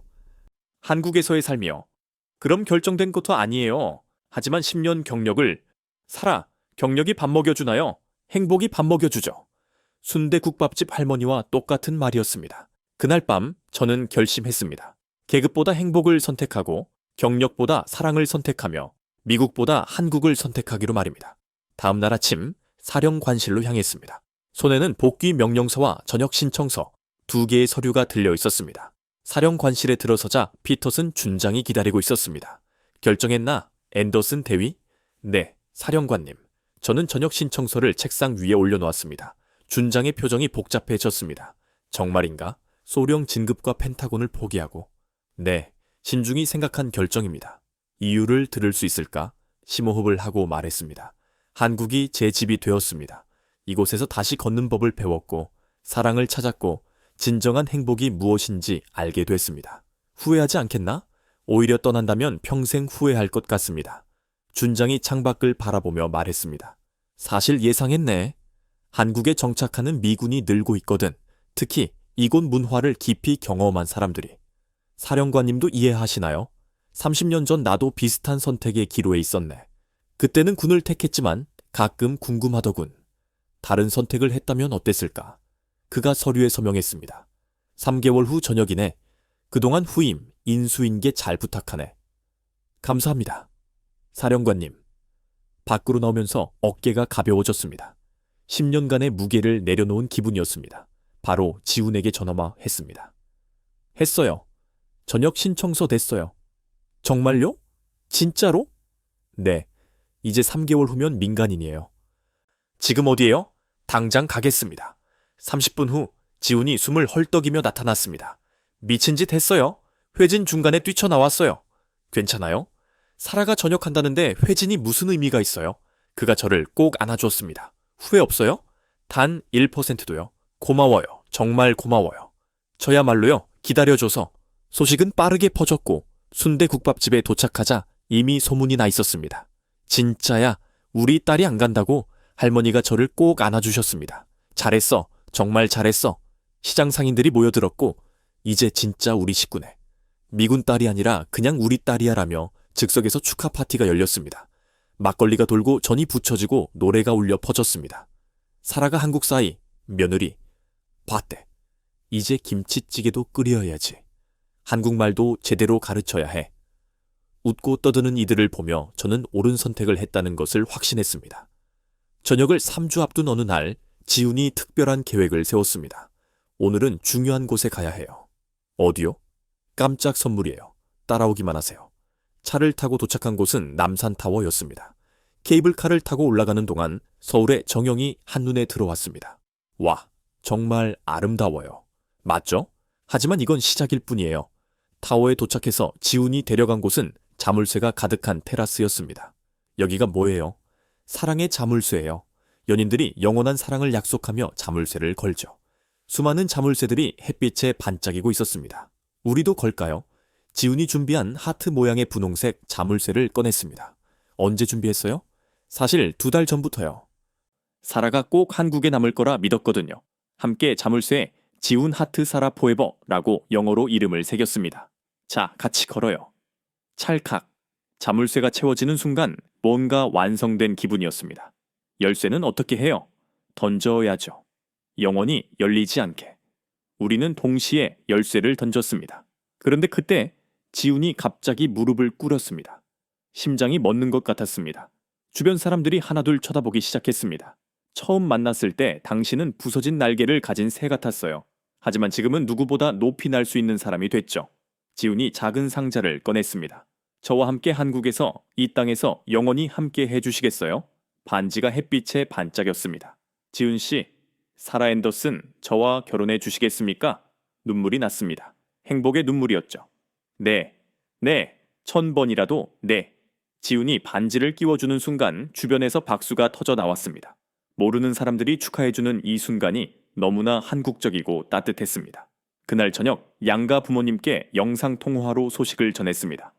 Speaker 1: 한국에서의 삶이요. 그럼 결정된 것도 아니에요. 하지만 10년 경력을 살아. 경력이 밥 먹여주나요? 행복이 밥 먹여주죠. 순대국밥집 할머니와 똑같은 말이었습니다. 그날 밤 저는 결심했습니다. 계급보다 행복을 선택하고 경력보다 사랑을 선택하며 미국보다 한국을 선택하기로 말입니다. 다음 날 아침 사령관실로 향했습니다. 손에는 복귀 명령서와 전역 신청서 2개의 서류가 들려 있었습니다. 사령관실에 들어서자 피터슨 준장이 기다리고 있었습니다. 결정했나? 앤더슨 대위? 네, 사령관님. 저는 전역 신청서를 책상 위에 올려놓았습니다. 준장의 표정이 복잡해졌습니다. 정말인가? 소령 진급과 펜타곤을 포기하고. 네, 신중히 생각한 결정입니다. 이유를 들을 수 있을까? 심호흡을 하고 말했습니다. 한국이 제 집이 되었습니다. 이곳에서 다시 걷는 법을 배웠고 사랑을 찾았고 진정한 행복이 무엇인지 알게 됐습니다. 후회하지 않겠나? 오히려 떠난다면 평생 후회할 것 같습니다. 준장이 창밖을 바라보며 말했습니다. 사실 예상했네. 한국에 정착하는 미군이 늘고 있거든. 특히 이곳 문화를 깊이 경험한 사람들이. 사령관님도 이해하시나요? 30년 전 나도 비슷한 선택의 기로에 있었네. 그때는 군을 택했지만 가끔 궁금하더군. 다른 선택을 했다면 어땠을까? 그가 서류에 서명했습니다. 3개월 후 저녁이네. 그동안 후임, 인수인계 잘 부탁하네. 감사합니다. 사령관님. 밖으로 나오면서 어깨가 가벼워졌습니다. 10년간의 무게를 내려놓은 기분이었습니다. 바로 지훈에게 전화만 했습니다. 했어요. 전역 신청서 냈어요. 정말요? 진짜로? 네. 이제 3개월 후면 민간인이에요. 지금 어디에요? 당장 가겠습니다. 30분 후 지훈이 숨을 헐떡이며 나타났습니다. 미친 짓 했어요. 회진 중간에 뛰쳐나왔어요. 괜찮아요? 사라가 전역한다는데 회진이 무슨 의미가 있어요? 그가 저를 꼭 안아주었습니다. 후회 없어요? 단 1%도요. 고마워요. 정말 고마워요. 저야말로요. 기다려줘서. 소식은 빠르게 퍼졌고 순대국밥집에 도착하자 이미 소문이 나 있었습니다. 진짜야. 우리 딸이 안 간다고 할머니가 저를 꼭 안아주셨습니다. 잘했어. 정말 잘했어. 시장 상인들이 모여들었고 이제 진짜 우리 식구네. 미군 딸이 아니라 그냥 우리 딸이야라며 즉석에서 축하 파티가 열렸습니다. 막걸리가 돌고 전이 부쳐지고 노래가 울려 퍼졌습니다. 사라가 한국 사이, 며느리. 봤대. 이제 김치찌개도 끓여야지. 한국말도 제대로 가르쳐야 해. 웃고 떠드는 이들을 보며 저는 옳은 선택을 했다는 것을 확신했습니다. 저녁을 3주 앞둔 어느 날 지훈이 특별한 계획을 세웠습니다. 오늘은 중요한 곳에 가야 해요. 어디요? 깜짝 선물이에요. 따라오기만 하세요. 차를 타고 도착한 곳은 남산타워였습니다. 케이블카를 타고 올라가는 동안 서울의 정영이 한눈에 들어왔습니다. 와, 정말 아름다워요. 맞죠? 하지만 이건 시작일 뿐이에요. 타워에 도착해서 지훈이 데려간 곳은 자물쇠가 가득한 테라스였습니다. 여기가 뭐예요? 사랑의 자물쇠예요. 연인들이 영원한 사랑을 약속하며 자물쇠를 걸죠. 수많은 자물쇠들이 햇빛에 반짝이고 있었습니다. 우리도 걸까요? 지훈이 준비한 하트 모양의 분홍색 자물쇠를 꺼냈습니다. 언제 준비했어요? 사실 2달 전부터요. 사라가 꼭 한국에 남을 거라 믿었거든요. 함께 자물쇠에 지훈 하트 사라 포에버라고 영어로 이름을 새겼습니다. 자, 같이 걸어요. 찰칵. 자물쇠가 채워지는 순간 뭔가 완성된 기분이었습니다. 열쇠는 어떻게 해요? 던져야죠. 영원히 열리지 않게. 우리는 동시에 열쇠를 던졌습니다. 그런데 그때 지훈이 갑자기 무릎을 꿇었습니다. 심장이 멎는 것 같았습니다. 주변 사람들이 하나둘 쳐다보기 시작했습니다. 처음 만났을 때 당신은 부서진 날개를 가진 새 같았어요. 하지만 지금은 누구보다 높이 날 수 있는 사람이 됐죠. 지훈이 작은 상자를 꺼냈습니다. 저와 함께 한국에서 이 땅에서 영원히 함께 해주시겠어요? 반지가 햇빛에 반짝였습니다. 지훈 씨, 사라 앤더슨 저와 결혼해 주시겠습니까? 눈물이 났습니다. 행복의 눈물이었죠. 네, 네, 1000번이라도 네. 지훈이 반지를 끼워주는 순간 주변에서 박수가 터져 나왔습니다. 모르는 사람들이 축하해주는 이 순간이 너무나 한국적이고 따뜻했습니다. 그날 저녁 양가 부모님께 영상통화로 소식을 전했습니다.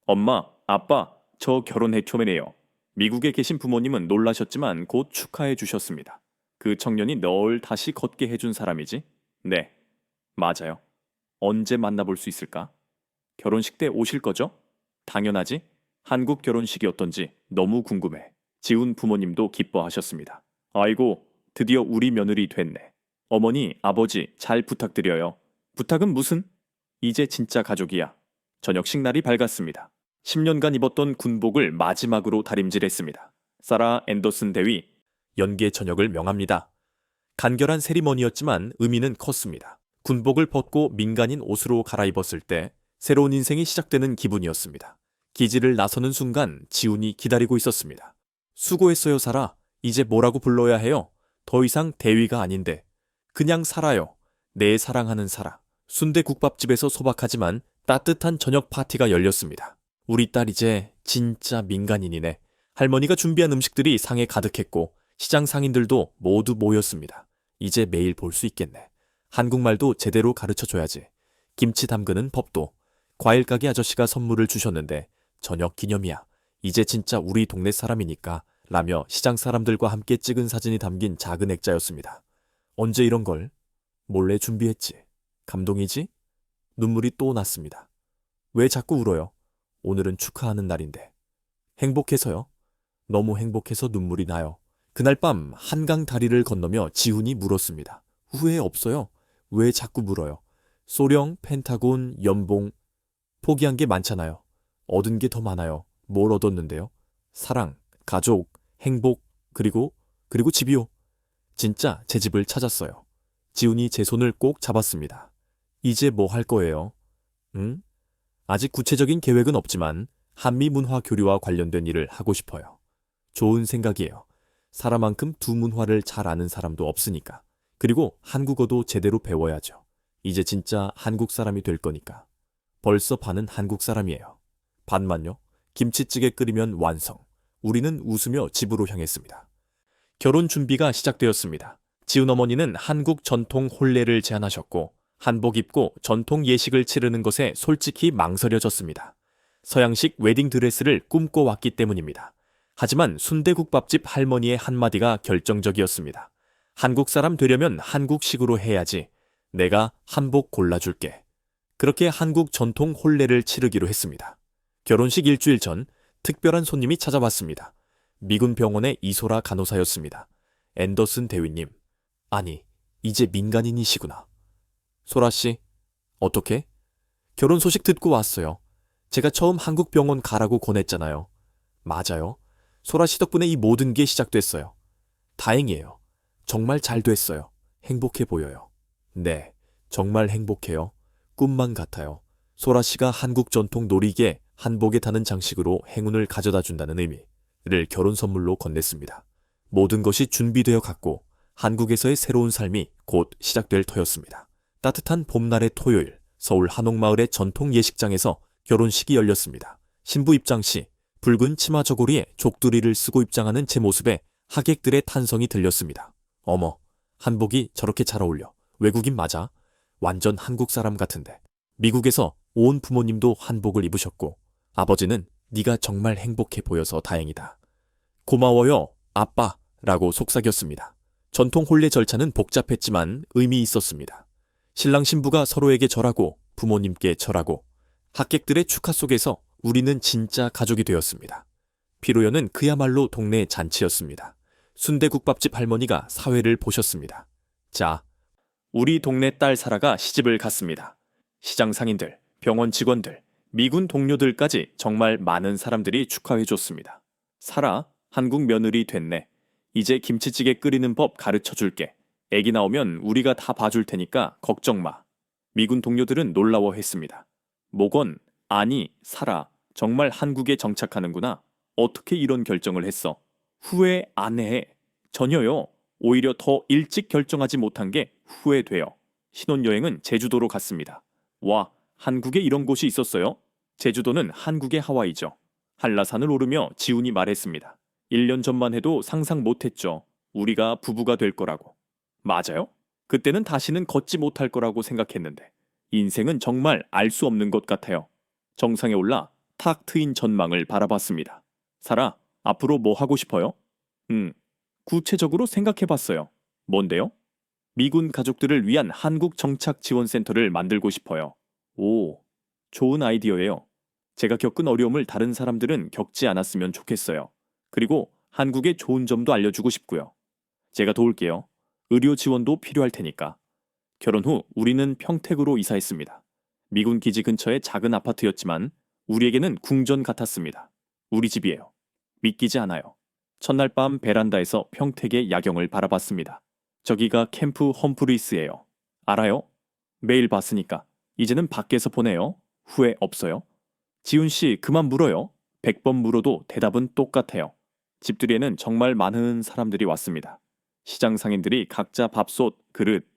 Speaker 1: 엄마, 아빠, 저 결혼해초매네요. 미국에 계신 부모님은 놀라셨지만 곧 축하해 주셨습니다. 그 청년이 널 다시 걷게 해준 사람이지? 네, 맞아요. 언제 만나볼 수 있을까? 결혼식 때 오실 거죠? 당연하지. 한국 결혼식이 어떤지 너무 궁금해. 지훈 부모님도 기뻐하셨습니다. 아이고, 드디어 우리 며느리 됐네. 어머니, 아버지 잘 부탁드려요. 부탁은 무슨? 이제 진짜 가족이야. 저녁식 날이 밝았습니다. 10년간 입었던 군복을 마지막으로 다림질했습니다. 사라 앤더슨 대위, 연계 저녁을 명합니다. 간결한 세리머니였지만 의미는 컸습니다. 군복을 벗고 민간인 옷으로 갈아입었을 때 새로운 인생이 시작되는 기분이었습니다. 기지를 나서는 순간 지훈이 기다리고 있었습니다. 수고했어요, 사라. 이제 뭐라고 불러야 해요? 더 이상 대위가 아닌데. 그냥 사라요. 내 사랑하는 사라. 순대국밥집에서 소박하지만 따뜻한 저녁 파티가 열렸습니다. 우리 딸 이제 진짜 민간인이네. 할머니가 준비한 음식들이 상에 가득했고 시장 상인들도 모두 모였습니다. 이제 매일 볼 수 있겠네. 한국말도 제대로 가르쳐줘야지. 김치 담그는 법도. 과일 가게 아저씨가 선물을 주셨는데 저녁 기념이야. 이제 진짜 우리 동네 사람이니까 라며 시장 사람들과 함께 찍은 사진이 담긴 작은 액자였습니다. 언제 이런 걸? 몰래 준비했지. 감동이지? 눈물이 또 났습니다. 왜 자꾸 울어요? 오늘은 축하하는 날인데. 행복해서요? 너무 행복해서 눈물이 나요. 그날 밤 한강 다리를 건너며 지훈이 물었습니다. 후회 없어요? 왜 자꾸 물어요? 소령, 펜타곤, 연봉. 포기한 게 많잖아요. 얻은 게 더 많아요. 뭘 얻었는데요? 사랑, 가족, 행복, 그리고 집이요. 진짜 제 집을 찾았어요. 지훈이 제 손을 꼭 잡았습니다. 이제 뭐 할 거예요? 응? 아직 구체적인 계획은 없지만 한미 문화 교류와 관련된 일을 하고 싶어요. 좋은 생각이에요. 사라만큼 두 문화를 잘 아는 사람도 없으니까. 그리고 한국어도 제대로 배워야죠. 이제 진짜 한국 사람이 될 거니까. 벌써 반은 한국 사람이에요. 반만요. 김치찌개 끓이면 완성. 우리는 웃으며 집으로 향했습니다. 결혼 준비가 시작되었습니다. 지훈 어머니는 한국 전통 혼례를 제안하셨고 한복 입고 전통 예식을 치르는 것에 솔직히 망설여졌습니다. 서양식 웨딩드레스를 꿈꿔왔기 때문입니다. 하지만 순대국밥집 할머니의 한마디가 결정적이었습니다. 한국 사람 되려면 한국식으로 해야지. 내가 한복 골라줄게. 그렇게 한국 전통 혼례를 치르기로 했습니다. 결혼식 일주일 전 특별한 손님이 찾아왔습니다. 미군 병원의 이소라 간호사였습니다. 앤더슨 대위님. 아니, 이제 민간인이시구나. 소라씨, 어떻게? 결혼 소식 듣고 왔어요. 제가 처음 한국 병원 가라고 권했잖아요. 맞아요. 소라씨 덕분에 이 모든 게 시작됐어요. 다행이에요. 정말 잘 됐어요. 행복해 보여요. 네, 정말 행복해요. 꿈만 같아요. 소라 씨가 한국 전통 놀이개 한복에 타는 장식으로 행운을 가져다 준다는 의미를 결혼 선물로 건넸습니다. 모든 것이 준비되어 갔고 한국에서의 새로운 삶이 곧 시작될 터였습니다. 따뜻한 봄날의 토요일, 서울 한옥마을의 전통 예식장에서 결혼식이 열렸습니다. 신부 입장 시 붉은 치마 저고리에 족두리를 쓰고 입장하는 제 모습에 하객들의 탄성이 들렸습니다. 어머, 한복이 저렇게 잘 어울려. 외국인 맞아? 완전 한국 사람 같은데. 미국에서 온 부모님도 한복을 입으셨고 아버지는 네가 정말 행복해 보여서 다행이다. 고마워요, 아빠 라고 속삭였습니다. 전통 혼례 절차는 복잡했지만 의미 있었습니다. 신랑 신부가 서로에게 절하고 부모님께 절하고 하객들의 축하 속에서 우리는 진짜 가족이 되었습니다. 피로연은 그야말로 동네 잔치였습니다. 순대국밥집 할머니가 사회를 보셨습니다. 자, 우리 동네 딸 사라가 시집을 갔습니다. 시장 상인들, 병원 직원들, 미군 동료들까지 정말 많은 사람들이 축하해줬습니다. 사라, 한국 며느리 됐네. 이제 김치찌개 끓이는 법 가르쳐 줄게. 애기 나오면 우리가 다 봐줄 테니까 걱정 마. 미군 동료들은 놀라워했습니다. 모건, 아니, 사라, 정말 한국에 정착하는구나. 어떻게 이런 결정을 했어? 후회 안 해. 전혀요. 오히려 더 일찍 결정하지 못한 게 후회돼요. 신혼여행은 제주도로 갔습니다. 와, 한국에 이런 곳이 있었어요? 제주도는 한국의 하와이죠. 한라산을 오르며 지훈이 말했습니다. 1년 전만 해도 상상 못했죠. 우리가 부부가 될 거라고. 맞아요? 그때는 다시는 걷지 못할 거라고 생각했는데 인생은 정말 알 수 없는 것 같아요. 정상에 올라 탁 트인 전망을 바라봤습니다. 사라, 앞으로 뭐 하고 싶어요? 구체적으로 생각해봤어요. 뭔데요? 미군 가족들을 위한 한국 정착 지원센터를 만들고 싶어요. 오, 좋은 아이디어예요. 제가 겪은 어려움을 다른 사람들은 겪지 않았으면 좋겠어요. 그리고 한국의 좋은 점도 알려주고 싶고요. 제가 도울게요. 의료 지원도 필요할 테니까. 결혼 후 우리는 평택으로 이사했습니다. 미군 기지 근처의 작은 아파트였지만 우리에게는 궁전 같았습니다. 우리 집이에요. 믿기지 않아요. 첫날 밤 베란다에서 평택의 야경을 바라봤습니다. 저기가 캠프 험프리스예요. 알아요? 매일 봤으니까. 이제는 밖에서 보내요. 후회 없어요? 지훈 씨 그만 물어요. 100번 물어도 대답은 똑같아요. 집들이에는 정말 많은 사람들이 왔습니다. 시장 상인들이 각자 밥솥, 그릇,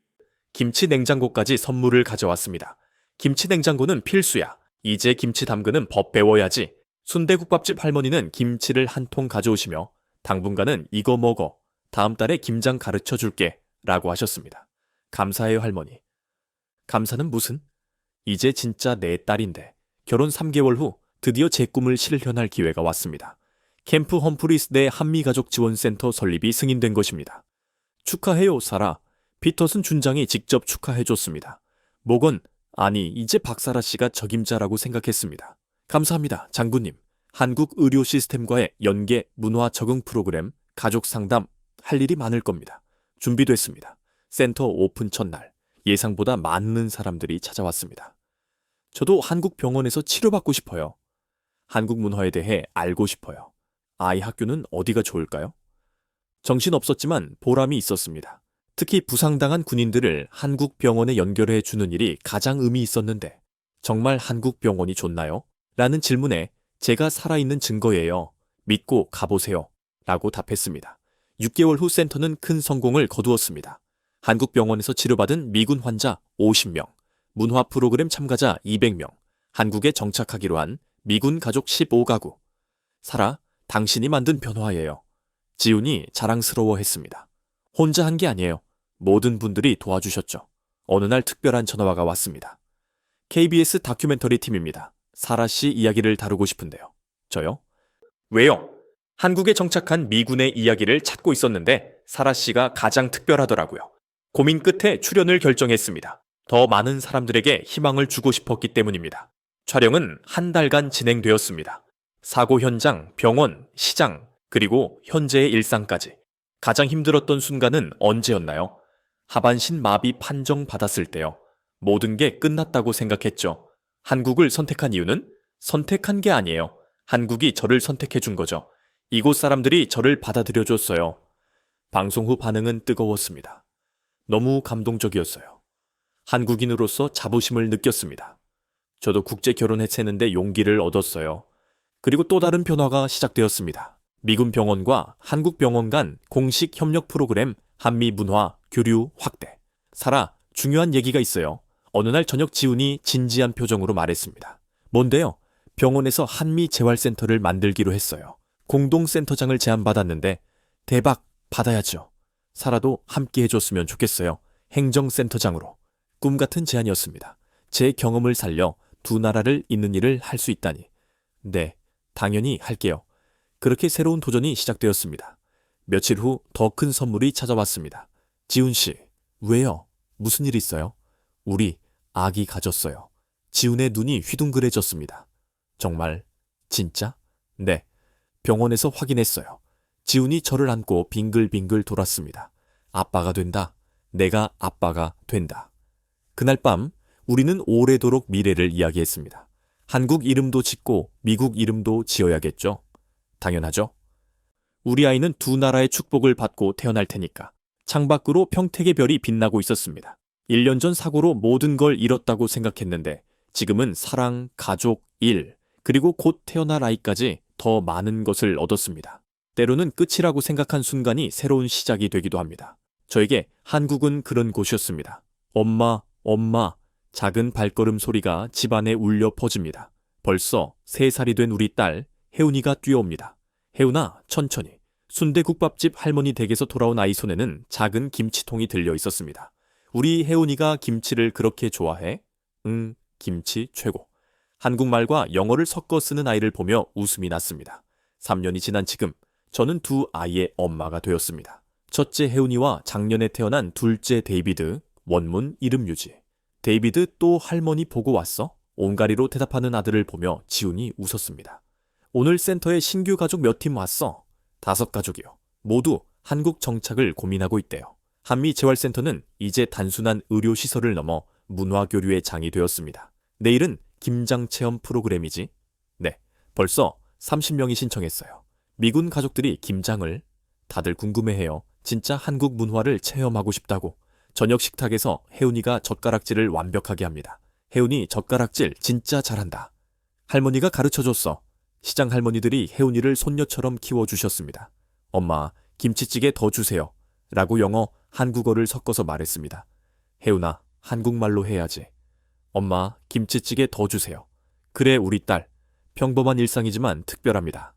Speaker 1: 김치 냉장고까지 선물을 가져왔습니다. 김치 냉장고는 필수야. 이제 김치 담그는 법 배워야지. 순대국밥집 할머니는 김치를 한 통 가져오시며 당분간은 이거 먹어. 다음 달에 김장 가르쳐 줄게. 라고 하셨습니다. 감사해요 할머니. 감사는 무슨? 이제 진짜 내 딸인데 결혼 3개월 후 드디어 제 꿈을 실현할 기회가 왔습니다. 캠프 험프리스 내 한미가족 지원센터 설립이 승인된 것입니다. 축하해요 사라. 피터슨 준장이 직접 축하해줬습니다. 목은 아니 이제 박사라 씨가 적임자라고 생각했습니다. 감사합니다 장군님. 한국 의료 시스템과의 연계 문화 적응 프로그램 가족 상담 할 일이 많을 겁니다. 준비됐습니다. 센터 오픈 첫날 예상보다 많은 사람들이 찾아왔습니다. 저도 한국 병원에서 치료받고 싶어요. 한국 문화에 대해 알고 싶어요. 아이 학교는 어디가 좋을까요? 정신없었지만 보람이 있었습니다. 특히 부상당한 군인들을 한국 병원에 연결해 주는 일이 가장 의미 있었는데 정말 한국 병원이 좋나요? 라는 질문에 제가 살아있는 증거예요. 믿고 가보세요. 라고 답했습니다. 6개월 후 센터는 큰 성공을 거두었습니다. 한국 병원에서 치료받은 미군 환자 50명, 문화 프로그램 참가자 200명, 한국에 정착하기로 한 미군 가족 15가구. 사라, 당신이 만든 변화예요. 지훈이 자랑스러워했습니다. 혼자 한 게 아니에요. 모든 분들이 도와주셨죠. 어느 날 특별한 전화가 왔습니다. KBS 다큐멘터리 팀입니다. 사라 씨 이야기를 다루고 싶은데요. 저요? 왜요? 한국에 정착한 미군의 이야기를 찾고 있었는데 사라 씨가 가장 특별하더라고요. 고민 끝에 출연을 결정했습니다. 더 많은 사람들에게 희망을 주고 싶었기 때문입니다. 촬영은 한 달간 진행되었습니다. 사고 현장, 병원, 시장, 그리고 현재의 일상까지. 가장 힘들었던 순간은 언제였나요? 하반신 마비 판정 받았을 때요. 모든 게 끝났다고 생각했죠. 한국을 선택한 이유는 선택한 게 아니에요. 한국이 저를 선택해 준 거죠. 이곳 사람들이 저를 받아들여 줬어요. 방송 후 반응은 뜨거웠습니다. 너무 감동적이었어요. 한국인으로서 자부심을 느꼈습니다. 저도 국제 결혼했었는데 용기를 얻었어요. 그리고 또 다른 변화가 시작되었습니다. 미군 병원과 한국 병원 간 공식 협력 프로그램 한미 문화 교류 확대. 사라, 중요한 얘기가 있어요. 어느 날 저녁 지훈이 진지한 표정으로 말했습니다. 뭔데요? 병원에서 한미 재활센터를 만들기로 했어요. 공동센터장을 제안받았는데 대박 받아야죠. 사라도 함께 해줬으면 좋겠어요. 행정센터장으로. 꿈 같은 제안이었습니다. 제 경험을 살려 두 나라를 잇는 일을 할 수 있다니. 네, 당연히 할게요. 그렇게 새로운 도전이 시작되었습니다. 며칠 후 더 큰 선물이 찾아왔습니다. 지훈 씨, 왜요? 무슨 일 있어요? 우리 아기 가졌어요. 지훈의 눈이 휘둥그레졌습니다. 정말? 진짜? 네. 병원에서 확인했어요. 지훈이 저를 안고 빙글빙글 돌았습니다. 아빠가 된다. 내가 아빠가 된다. 그날 밤 우리는 오래도록 미래를 이야기했습니다. 한국 이름도 짓고 미국 이름도 지어야겠죠? 당연하죠. 우리 아이는 두 나라의 축복을 받고 태어날 테니까. 창밖으로 평택의 별이 빛나고 있었습니다. 1년 전 사고로 모든 걸 잃었다고 생각했는데 지금은 사랑, 가족, 일, 그리고 곧 태어날 아이까지 더 많은 것을 얻었습니다. 때로는 끝이라고 생각한 순간이 새로운 시작이 되기도 합니다. 저에게 한국은 그런 곳이었습니다. 엄마, 엄마, 작은 발걸음 소리가 집안에 울려 퍼집니다. 벌써 3살이 된 우리 딸 혜운이가 뛰어옵니다. 혜운아, 천천히. 순대국밥집 할머니 댁에서 돌아온 아이 손에는 작은 김치통이 들려 있었습니다. 우리 혜운이가 김치를 그렇게 좋아해? 응, 김치 최고. 한국말과 영어를 섞어 쓰는 아이를 보며 웃음이 났습니다. 3년이 지난 지금 저는 두 아이의 엄마가 되었습니다. 첫째 혜운이와 작년에 태어난 둘째 데이비드, 원문 이름 유지. 데이비드 또 할머니 보고 왔어? 온가리로 대답하는 아들을 보며 지훈이 웃었습니다. 오늘 센터에 신규 가족 몇 팀 왔어? 5가족이요. 모두 한국 정착을 고민하고 있대요. 한미 재활센터는 이제 단순한 의료시설을 넘어 문화교류의 장이 되었습니다. 내일은 김장 체험 프로그램이지? 네, 벌써 30명이 신청했어요. 미군 가족들이 김장을 다들 궁금해해요. 진짜 한국 문화를 체험하고 싶다고. 저녁 식탁에서 혜운이가 젓가락질을 완벽하게 합니다. 혜운이 젓가락질 진짜 잘한다. 할머니가 가르쳐줬어. 시장 할머니들이 혜운이를 손녀처럼 키워주셨습니다. 엄마, 김치찌개 더 주세요. 라고 영어, 한국어를 섞어서 말했습니다. 혜운아, 한국말로 해야지. 엄마, 김치찌개 더 주세요. 그래, 우리 딸. 평범한 일상이지만 특별합니다.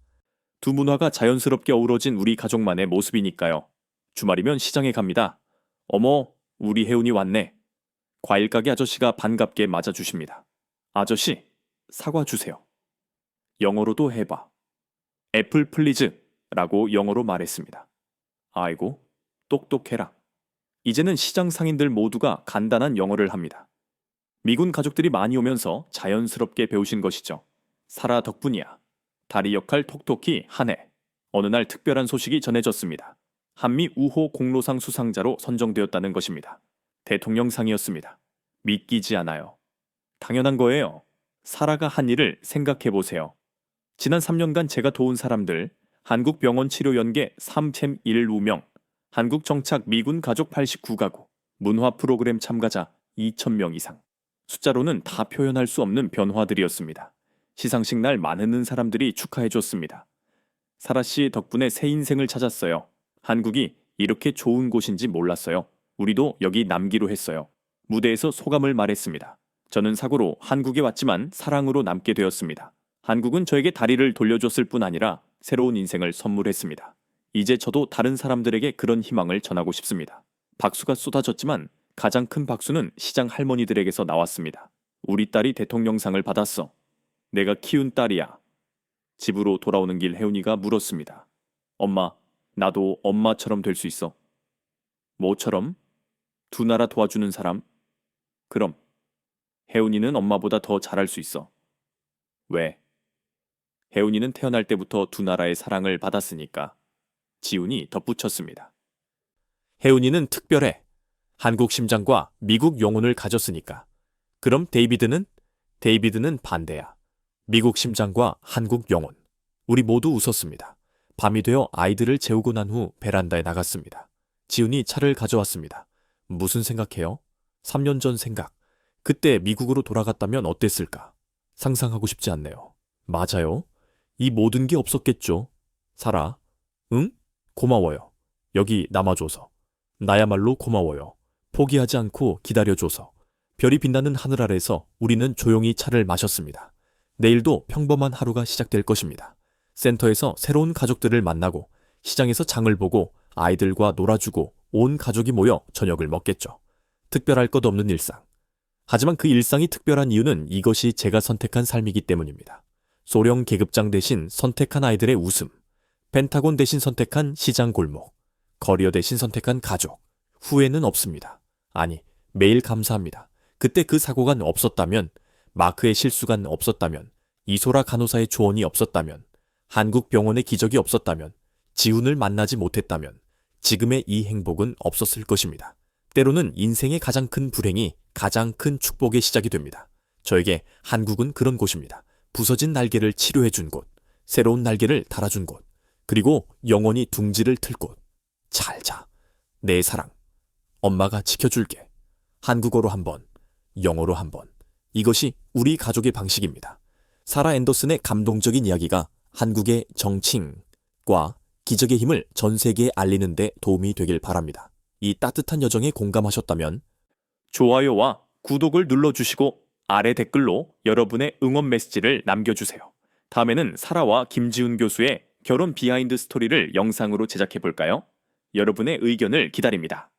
Speaker 1: 두 문화가 자연스럽게 어우러진 우리 가족만의 모습이니까요. 주말이면 시장에 갑니다. 어머, 우리 혜운이 왔네. 과일 가게 아저씨가 반갑게 맞아주십니다. 아저씨, 사과 주세요. 영어로도 해봐. 애플 플리즈 라고 영어로 말했습니다. 아이고, 똑똑해라. 이제는 시장 상인들 모두가 간단한 영어를 합니다. 미군 가족들이 많이 오면서 자연스럽게 배우신 것이죠. 사라 덕분이야. 다리 역할 톡톡히 하네. 어느 날 특별한 소식이 전해졌습니다. 한미 우호 공로상 수상자로 선정되었다는 것입니다. 대통령상이었습니다. 믿기지 않아요. 당연한 거예요. 사라가 한 일을 생각해 보세요. 지난 3년간 제가 도운 사람들, 한국 병원 치료 연계 3챔 1우명, 한국 정착 미군 가족 89가구, 문화 프로그램 참가자 2,000명 이상. 숫자로는 다 표현할 수 없는 변화들이었습니다. 시상식 날 많은 사람들이 축하해 줬습니다. 사라 씨 덕분에 새 인생을 찾았어요. 한국이 이렇게 좋은 곳인지 몰랐어요. 우리도 여기 남기로 했어요. 무대에서 소감을 말했습니다. 저는 사고로 한국에 왔지만 사랑으로 남게 되었습니다. 한국은 저에게 다리를 돌려줬을 뿐 아니라 새로운 인생을 선물했습니다. 이제 저도 다른 사람들에게 그런 희망을 전하고 싶습니다. 박수가 쏟아졌지만 가장 큰 박수는 시장 할머니들에게서 나왔습니다. 우리 딸이 대통령상을 받았어. 내가 키운 딸이야. 집으로 돌아오는 길 혜운이가 물었습니다. 엄마, 나도 엄마처럼 될 수 있어? 뭐처럼? 두 나라 도와주는 사람? 그럼 혜운이는 엄마보다 더 잘할 수 있어. 왜? 혜운이는 태어날 때부터 두 나라의 사랑을 받았으니까. 지훈이 덧붙였습니다. 혜운이는 특별해. 한국 심장과 미국 영혼을 가졌으니까. 그럼 데이비드는? 데이비드는 반대야. 미국 심장과 한국 영혼. 우리 모두 웃었습니다. 밤이 되어 아이들을 재우고 난 후 베란다에 나갔습니다. 지훈이 차를 가져왔습니다. 무슨 생각해요? 3년 전 생각. 그때 미국으로 돌아갔다면 어땠을까? 상상하고 싶지 않네요. 맞아요. 이 모든 게 없었겠죠. 사라. 응? 고마워요. 여기 남아줘서. 나야말로 고마워요. 포기하지 않고 기다려줘서. 별이 빛나는 하늘 아래서 우리는 조용히 차를 마셨습니다. 내일도 평범한 하루가 시작될 것입니다. 센터에서 새로운 가족들을 만나고 시장에서 장을 보고 아이들과 놀아주고 온 가족이 모여 저녁을 먹겠죠. 특별할 것 없는 일상. 하지만 그 일상이 특별한 이유는 이것이 제가 선택한 삶이기 때문입니다. 소령 계급장 대신 선택한 아이들의 웃음, 펜타곤 대신 선택한 시장 골목, 커리어 대신 선택한 가족, 후회는 없습니다. 아니, 매일 감사합니다. 그때 그 사고가 없었다면, 마크의 실수가 없었다면, 이소라 간호사의 조언이 없었다면, 한국 병원의 기적이 없었다면, 지훈을 만나지 못했다면, 지금의 이 행복은 없었을 것입니다. 때로는 인생의 가장 큰 불행이 가장 큰 축복의 시작이 됩니다. 저에게 한국은 그런 곳입니다. 부서진 날개를 치료해준 곳, 새로운 날개를 달아준 곳, 그리고 영원히 둥지를 틀 곳. 잘 자. 내 사랑. 엄마가 지켜줄게. 한국어로 한 번, 영어로 한 번. 이것이 우리 가족의 방식입니다. 사라 앤더슨의 감동적인 이야기가 한국의 정칭과 기적의 힘을 전 세계에 알리는 데 도움이 되길 바랍니다. 이 따뜻한 여정에 공감하셨다면 좋아요와 구독을 눌러주시고 아래 댓글로 여러분의 응원 메시지를 남겨주세요. 다음에는 사라와 김지훈 교수의 결혼 비하인드 스토리를 영상으로 제작해볼까요? 여러분의 의견을 기다립니다.